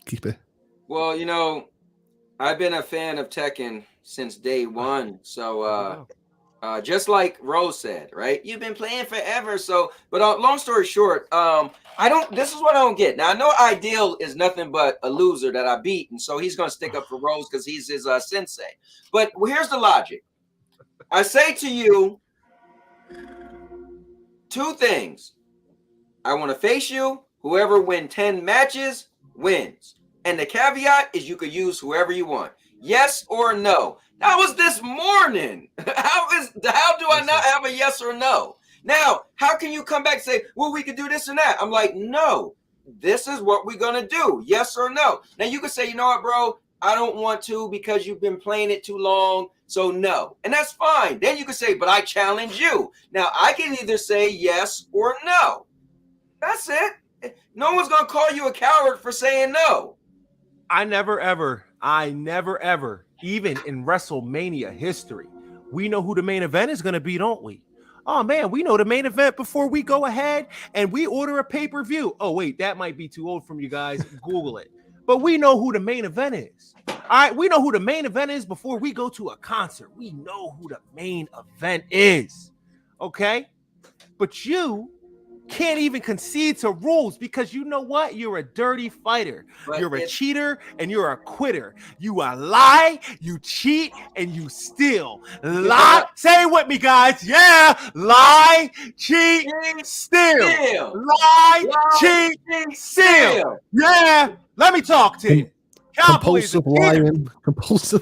keep it. Well, you know, I've been a fan of Tekken since day one. So just like Rose said, right? You've been playing forever. So, but long story short, this is what I don't get. Now, I know Ideal is nothing but a loser that I beat. And so he's going to stick up for Rose because he's his sensei. But here's the logic. I say to you two things. I want to face you. Whoever wins 10 matches wins. And the caveat is you could use whoever you want. Yes or no. That was this morning. How do I not have a yes or no? Now, how can you come back and say, well, we could do this and that? I'm like, no, this is what we're going to do. Yes or no. Now, you could say, you know what, bro? I don't want to because you've been playing it too long. So no. And that's fine. Then you could say, but I challenge you. Now, I can either say yes or no. That's it. No one's going to call you a coward for saying no. I never, ever, even in WrestleMania history, we know who the main event is going to be, don't we? Oh, man, we know the main event before we go ahead and we order a pay-per-view. Oh, wait, that might be too old from you guys. Google it. But we know who the main event is. All right, we know who the main event is before we go to a concert. We know who the main event is, okay? But you can't even concede to rules because you know what? You're a dirty fighter. But you're a cheater and you're a quitter. You lie, you cheat, and you steal. Lie. Say it with me, guys. Yeah. Lie, cheat, steal. Lie, cheat, steal. Yeah. Let me talk to you. Compulsive lying. Compulsive.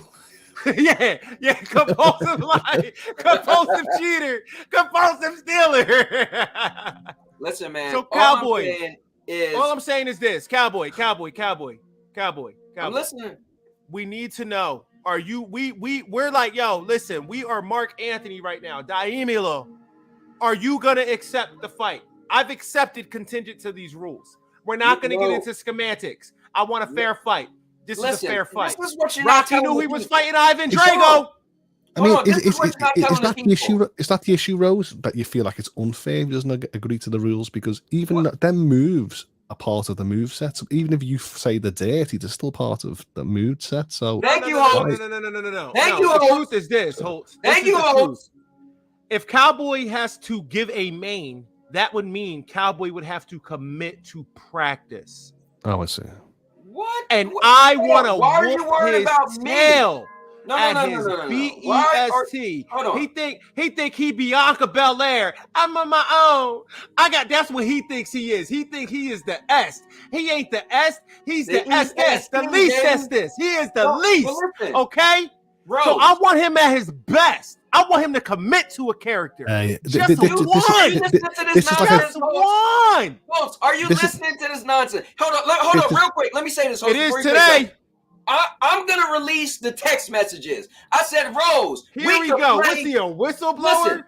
Yeah. Compulsive lying. Compulsive cheater. Compulsive stealer. Listen, man. So Cowboy, all I'm saying is this: Cowboy. I'm listening. We need to know: are you? We're like, yo, listen. We are Mark Anthony right now. Daimilo, are you gonna accept the fight? I've accepted to these rules. We're not gonna get into schematics. I want a fair fight. This is a fair fight. This is what you're Rocky knew he was fighting Ivan Drago. I mean, is that the issue? Is that the issue, Rose? That you feel like it's unfair if he doesn't agree to the rules because even them moves are part of the move set. So even if you say they're dirty, they're still part of the move set. So thank you, Holt. No. Thank you, Holt. The truth is this, Holt. Thank you, Holt. If Cowboy has to give a main, that would mean Cowboy would have to commit to practice. Oh, I see. What? And I want to why are you worried about tail. Me? No. B-E-S-T. He think he Bianca Belair. I'm on my own. That's what he thinks he is. He think he is the S. He ain't the S. He's the SS. The least S. He is the least. Okay? Bro. So I want him at his best. I want him to commit to a character. Just one. Folks, are you listening to this nonsense? Hold on, real quick. Let me say this. It is today. I'm gonna release the text messages. I said, Rose. Here we go. What's he, a whistleblower?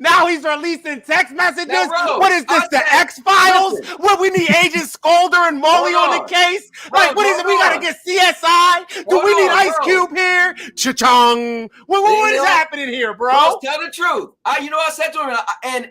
Now he's releasing text messages. Now, what is this? The X-Files? What, we need Agent Scolder and Molly on the case? Like, what is it? We gotta get CSI? Do we need Ice Cube here? Cha-chung. What is happening here, bro? Rose, tell the truth. You know what I said to him,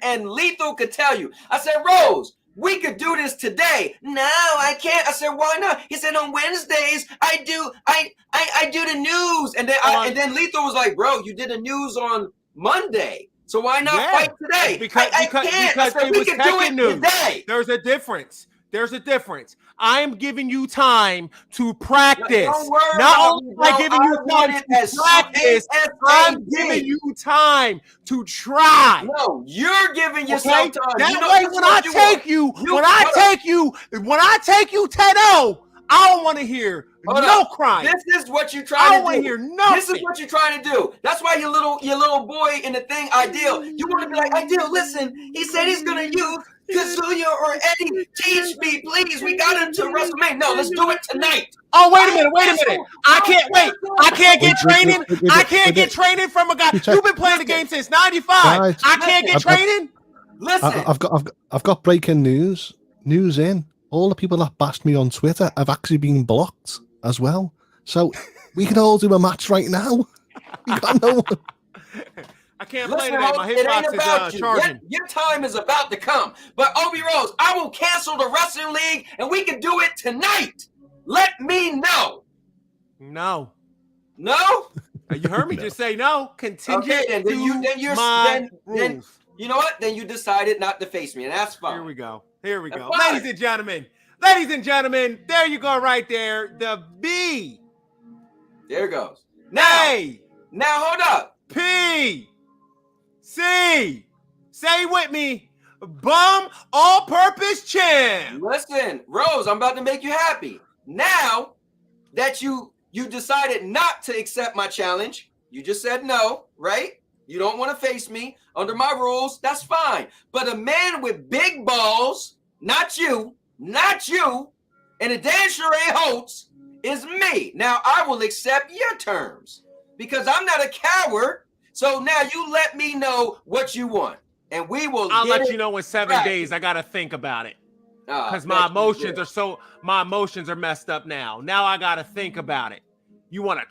and Lethal could tell you. I said, Rose, we could do this today. No, I can't. I said, why not? He said, on Wednesdays, I do the news. And then Lethal was like, bro, you did the news on Monday. So why not fight today? Because it was Tekken news. Today. There's a difference. I'm giving you time to practice. Not only am I giving you time to practice, I'm giving you time to try. No, you're giving yourself time. That way, when I take you 10-0, I don't want to hear no crying. This is what you're trying to do. I don't want to hear nothing. This is what you're trying to do. That's why your little boy in the thing, Ideal. You want to be like, Ideal, listen. He said he's gonna use Kazuya or Eddie. Teach me, please. We got him to WrestleMania. No, let's do it tonight. Oh, wait a minute. I can't wait. I can't get training. I can't get training from a guy. You've been playing the game since '95. I can't get training. Listen, I've got breaking news. News in. All the people that bashed me on Twitter have actually been blocked as well. So we can all do a match right now. You got no one. I can't play today. My hitbox is charging. Your time is about to come. But Obi Rose, I will cancel the Wrestling League, and we can do it tonight. Let me know. No. No? You heard me just say no. Contingent okay, then you know what? Then you decided not to face me, and that's fine. Here we go. Ladies and gentlemen, there you go right there. The B. There it goes. Now hold up. P. C. Say with me. Bum all-purpose champ. Listen, Rose, I'm about to make you happy. Now that you decided not to accept my challenge, you just said no, right? You don't want to face me under my rules. That's fine. But a man with big balls, not you, and a Dan Sheree Holtz is me. Now I will accept your terms because I'm not a coward. So now you let me know what you want, and we will. I'll let you know in 7 days. I gotta think about it because my emotions are messed up now. Now I gotta think about it. You want to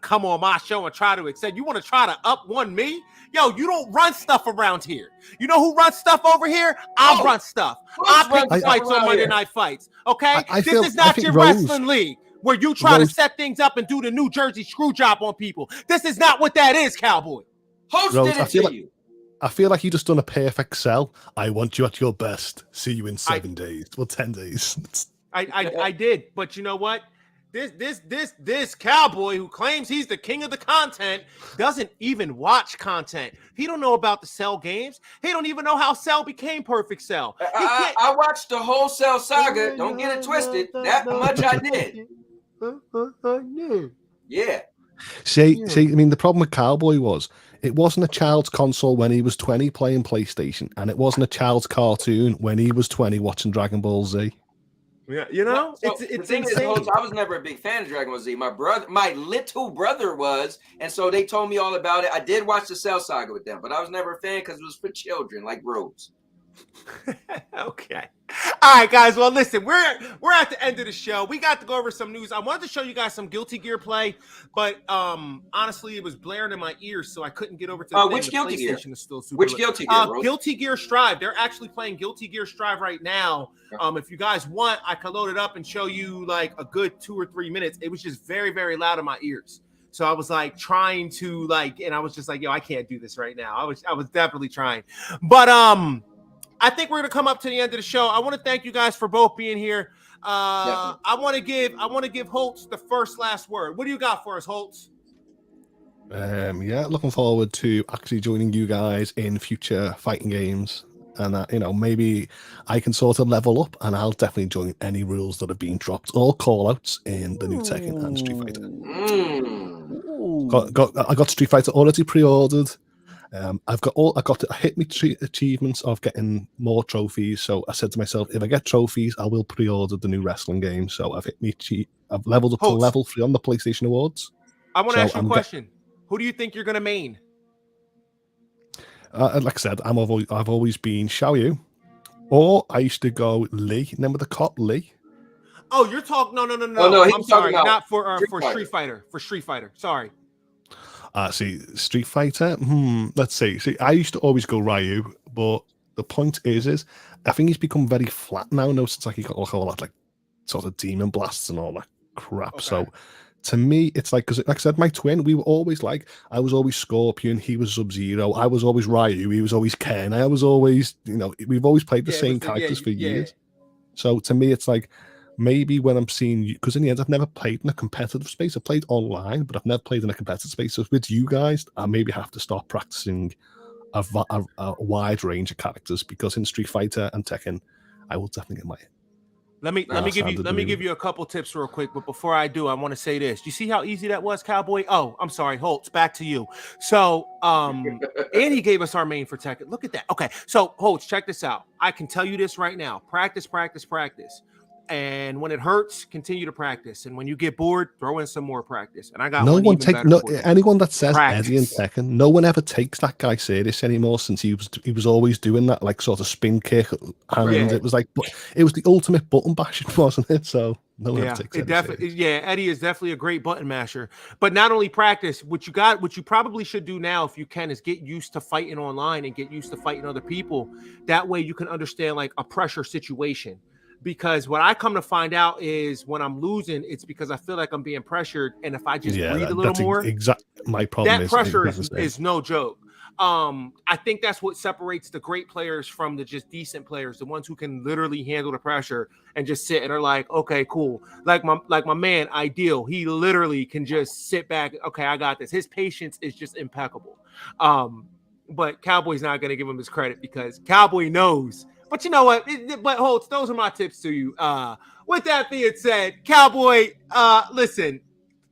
come on my show and try to accept? You want to try to up one me? Yo, you don't run stuff around here. You know who runs stuff over here? I run stuff. I pick fights on Monday Night Fights. Okay, this is not your wrestling league where you try to set things up and do the New Jersey screw job on people. This is not what that is, cowboy. Host did it to you. I feel like you just done a perfect sell. I want you at your best. See you in 7 days. Well, 10 days. I did, but you know what? This cowboy who claims he's the king of the content doesn't even watch content. He don't know about the Cell games. He don't even know how Cell became Perfect Cell. I watched the whole Cell saga. Don't get it twisted. That much I did. Yeah. See, I mean, the problem with Cowboy was it wasn't a child's console when he was 20 playing PlayStation, and it wasn't a child's cartoon when he was 20 watching Dragon Ball Z. Yeah, you know, so it's insane. insane. I was never a big fan of Dragon Ball Z. My little brother was, and so they told me all about it. I did watch the Cell saga with them, but I was never a fan because it was for children, like Rose. Okay. All right, guys. Well, listen, we're at the end of the show. We got to go over some news. I wanted to show you guys some Guilty Gear play, but honestly, it was blaring in my ears, so I couldn't get over to the which Guilty Gear? Is still super which lit. Guilty Gear? Guilty Gear Strive. They're actually playing Guilty Gear Strive right now. If you guys want, I can load it up and show you like a good 2 or 3 minutes. It was just very, very loud in my ears. So I was like trying to and I was just like, yo, I can't do this right now. I was definitely trying, but I think we're gonna come up to the end of the show. I want to thank you guys for both being here. I want to give Holtz the last word. What do you got for us, Holtz? Yeah, looking forward to actually joining you guys in future fighting games, and that maybe I can sort of level up, and I'll definitely join any rules that have been dropped or call outs in the new Tekken and Street Fighter. I got Street Fighter already pre-ordered. I hit my achievements of getting more trophies. So I said to myself, if I get trophies, I will pre-order the new wrestling game. So I've leveled up to level 3 on the PlayStation Awards. I want to ask you a question. Who do you think you're going to main? Like I said, I've always been Xiao Yu, or I used to go Lee. Remember the cop Lee? Oh, you're talking? No. Oh, no, I'm sorry, not for Street Fighter. For Street Fighter, sorry. See, Street Fighter. Let's see. I used to always go Ryu, but the point is I think he's become very flat now. No, since he got all that sort of demon blasts and all that crap. Okay. So to me, it's because like I said, my twin, we were always I was always Scorpion, he was Sub-Zero, I was always Ryu, he was always Ken, I was always, we've always played the same characters for years. So to me, it's maybe when I'm seeing you, because in the end, I've never played in a competitive space. I've played online, but I've never played in a competitive space. So with you guys, I maybe have to start practicing a wide range of characters, because in Street Fighter and Tekken, I will definitely get Let me give you a couple tips real quick, but before I do, I want to say this. You see how easy that was, Cowboy? Oh, I'm sorry, Holtz, back to you. So, and he gave us our main for tech. Look at that. Okay, so Holtz, check this out. I can tell you this right now. Practice. And when it hurts, continue to practice. And when you get bored, throw in some more practice. And I got anyone that says Eddie and Tekken, no one ever takes that guy serious anymore since he was always doing that like sort of spin kick, and it was like it was the ultimate button bashing, wasn't it? So no one ever takes it definitely. Yeah, Eddie is definitely a great button masher. But not only practice, what you probably should do now, if you can, is get used to fighting online and get used to fighting other people. That way you can understand like a pressure situation. Because what I come to find out is when I'm losing, it's because I feel like I'm being pressured, and if I just breathe a little more, my problem. That pressure is no joke. I think that's what separates the great players from the just decent players, the ones who can literally handle the pressure and just sit and are like, okay, cool. Like my man, Ideal, he literally can just sit back. Okay, I got this. His patience is just impeccable. But Cowboy's not going to give him his credit because Cowboy knows. But you know what? But Holtz, those are my tips to you. With that being said, Cowboy, listen,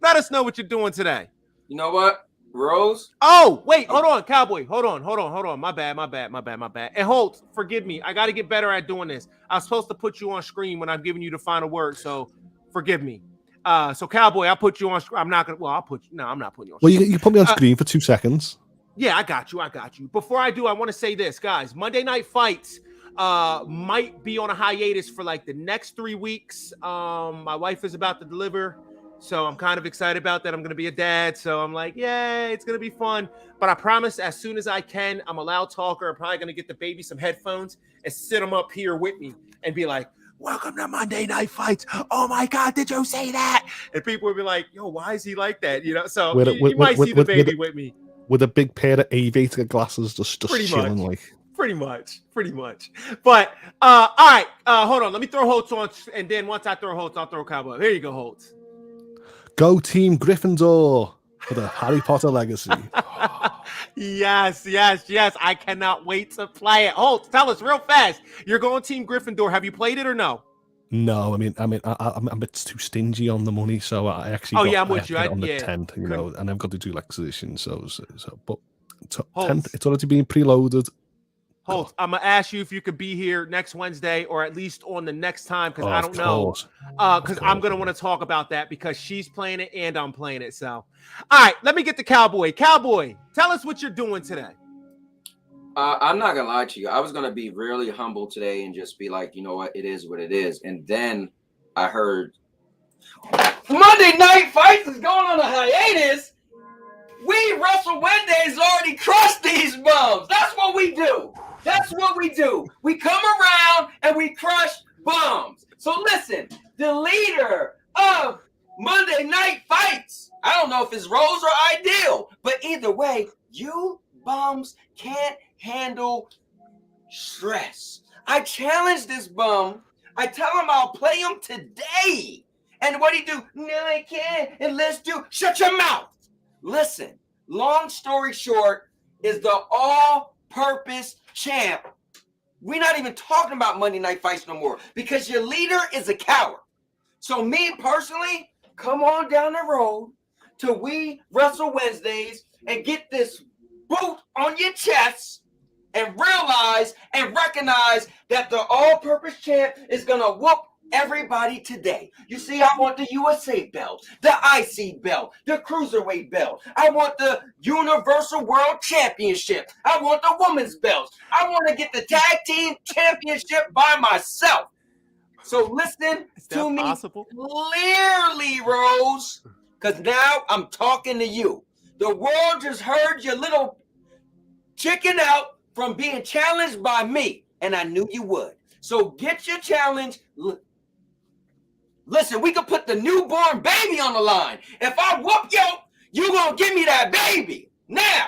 let us know what you're doing today. You know what, Rose? Oh, wait, hold on, Cowboy. Hold on. My bad. And Holtz, forgive me. I got to get better at doing this. I was supposed to put you on screen when I'm giving you the final word, so forgive me. So Cowboy, I'll put you on screen. I'm not going to, well, I'm not putting you on screen. Well, you put me on screen for 2 seconds. Yeah, I got you. Before I do, I want to say this, guys. Monday Night Fights might be on a hiatus for like the next 3 weeks. My wife is about to deliver, so I'm kind of excited about that. I'm going to be a dad, so I'm like, yay, it's going to be fun. But I promise as soon as I can, I'm a loud talker. I'm probably going to get the baby some headphones and sit them up here with me and be like, welcome to Monday Night Fights. Oh my God, did you say that? And people will be like, yo, why is he like that? You know, so you might see the baby with me. With a big pair of aviator glasses, just chilling like. Pretty much. But all right, hold on. Let me throw Holtz on, and then once I throw Holtz, I'll throw Cowboy. Here you go, Holtz. Go Team Gryffindor for the Harry Potter legacy. Yes. I cannot wait to play it. Holtz, tell us real fast. You're going Team Gryffindor. Have you played it or no? No, I mean, I'm a bit too stingy on the money, so I actually. Oh, I'm with you. On the 10th, you know, and I've got to do like positions. But 10th, it's already being preloaded. Holtz, I'm gonna ask you if you could be here next Wednesday or at least on the next time because I don't know. Because I'm gonna want to talk about that because she's playing it and I'm playing it. So, all right, let me get the Cowboy. Cowboy, tell us what you're doing today. I'm not gonna lie to you. I was gonna be really humble today and just be like, you know what, it is what it is. And then I heard Monday Night Fights is going on a hiatus. We Wrestle Wednesdays already crushed these bums. That's what we do. We come around and we crush bums. So listen, the leader of Monday Night Fights, I don't know if it's Rose or Ideal, but either way, you bums can't handle stress. I challenge this bum. I tell him I'll play him today. And what do you do? No, I can't. And let's do. Shut your mouth. Listen, long story short, is the all-purpose champ. We're not even talking about Monday Night Fights no more because your leader is a coward. So me personally, come on down the road to We Wrestle Wednesdays and get this boot on your chest and realize and recognize that the all-purpose champ is going to whoop everybody today. You see, I want the USA belt, the IC belt, the Cruiserweight belt. I want the Universal World Championship. I want the women's belts. I want to get the Tag Team Championship by myself. So listen to me clearly, Rose, because now I'm talking to you. The world just heard your little chicken out from being challenged by me, and I knew you would. So get your challenge. Listen, we could put the newborn baby on the line. If I whoop you gonna give me that baby. Now,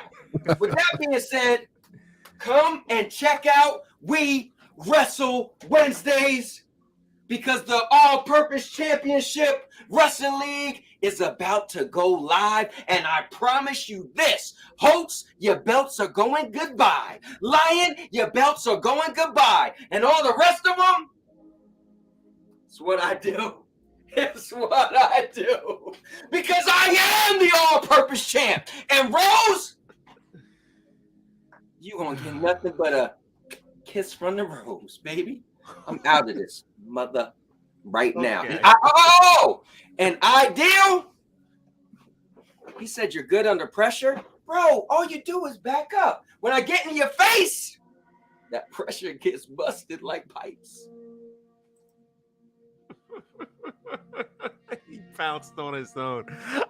with that being said, come and check out We Wrestle Wednesdays because the All-Purpose Championship Wrestling League is about to go live, and I promise you this, Holtz, your belts are going goodbye. Lion, your belts are going goodbye. And all the rest of them, It's what I do. It's what I do. Because I am the all-purpose champ. And Rose, you gonna get nothing but a kiss from the Rose, baby. I'm out of this mother right now. And Ideal, he said you're good under pressure. Bro, all you do is back up. When I get in your face, that pressure gets busted like pipes. He pounced on his own.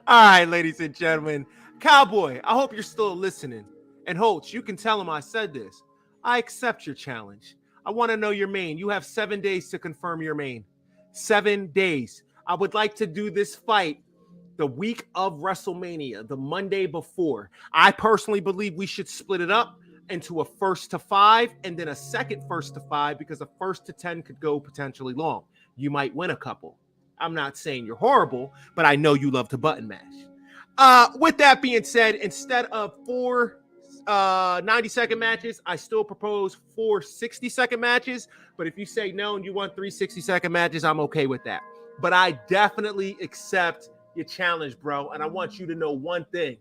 All right, ladies and gentlemen. Cowboy, I hope you're still listening. And Holtz, you can tell him I said this. I accept your challenge. I want to know your main. You have 7 days to confirm your main. 7 days. I would like to do this fight the week of WrestleMania, the Monday before. I personally believe we should split it up into a 1st to 5 and then a second 1st to 5 because a 1st to 10 could go potentially long. You might win a couple. I'm not saying you're horrible, but I know you love to button mash. With that being said, instead of 4 90-second matches, I still propose 4 60-second matches. But if you say no and you want 3 60-second matches, I'm okay with that. But I definitely accept your challenge, bro. And I want you to know one thing.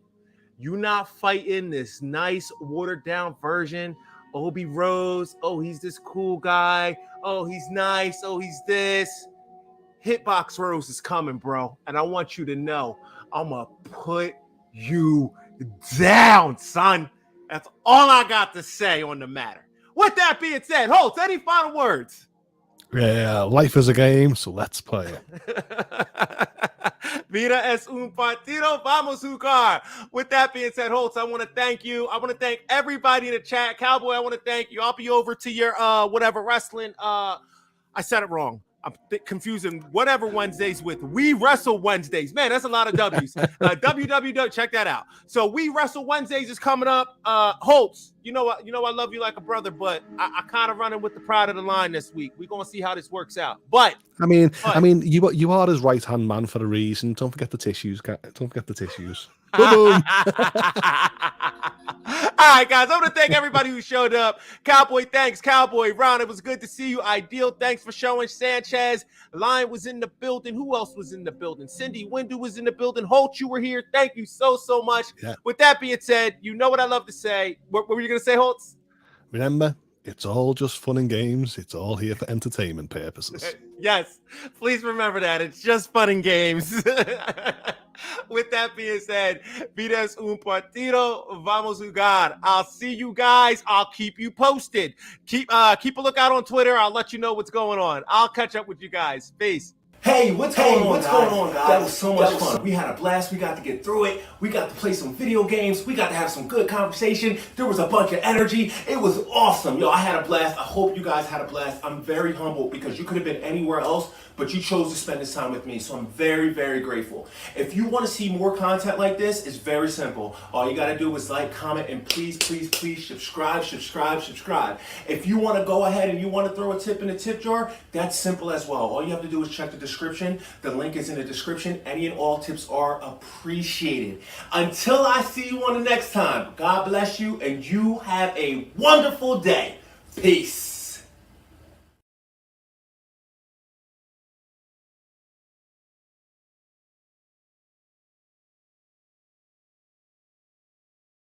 You're not fighting this nice watered down version. Obi Rose. Oh, he's this cool guy. Oh, he's nice. Oh, he's this. Hitbox Rose is coming, bro. And I want you to know I'm going to put you down, son. That's all I got to say on the matter. With that being said, Holtz, any final words? Yeah, life is a game, so let's play it. Vida es un partido, vamos jugar. With that being said, Holtz, I want to thank you. I want to thank everybody in the chat. Cowboy, I want to thank you. I'll be over to your whatever wrestling. I said it wrong. I'm confusing whatever Wednesdays with We Wrestle Wednesdays. Man, that's a lot of W's. www, check that out. So We Wrestle Wednesdays is coming up. Holtz, you know what? I love you like a brother, but I kind of running with the pride of the line this week. We're gonna see how this works out. But I mean, you are his right hand man for a reason. Don't forget the tissues. Don't forget the tissues. Boom. All right, guys. I want to thank everybody who showed up. Cowboy, thanks. Cowboy, Ron, it was good to see you. Ideal, thanks for showing. Sanchez, Lion was in the building. Who else was in the building? Cindy Windu was in the building. Holt, you were here. Thank you so much. Yeah. With that being said, you know what I love to say. What were you going to say, Holtz? Remember, it's all just fun and games. It's all here for entertainment purposes. Yes, please remember that. It's just fun and games. With that being said, vida es un partido, vamos jugar. I'll see you guys. I'll keep you posted. Keep a lookout on Twitter. I'll let you know what's going on. I'll catch up with you guys. Peace. Hey, what's going on, guys? That was so much fun. We had a blast. We got to get through it. We got to play some video games. We got to have some good conversation. There was a bunch of energy. It was awesome. Yo, I had a blast. I hope you guys had a blast. I'm very humbled because you could have been anywhere else, but you chose to spend this time with me. So I'm very, very grateful. If you want to see more content like this, it's very simple. All you got to do is like, comment, and please subscribe. If you want to go ahead and you want to throw a tip in the tip jar, that's simple as well. All you have to do is check the description. The link is in the description. Any and all tips are appreciated. Until I see you on the next time, God bless you and you have a wonderful day. Peace.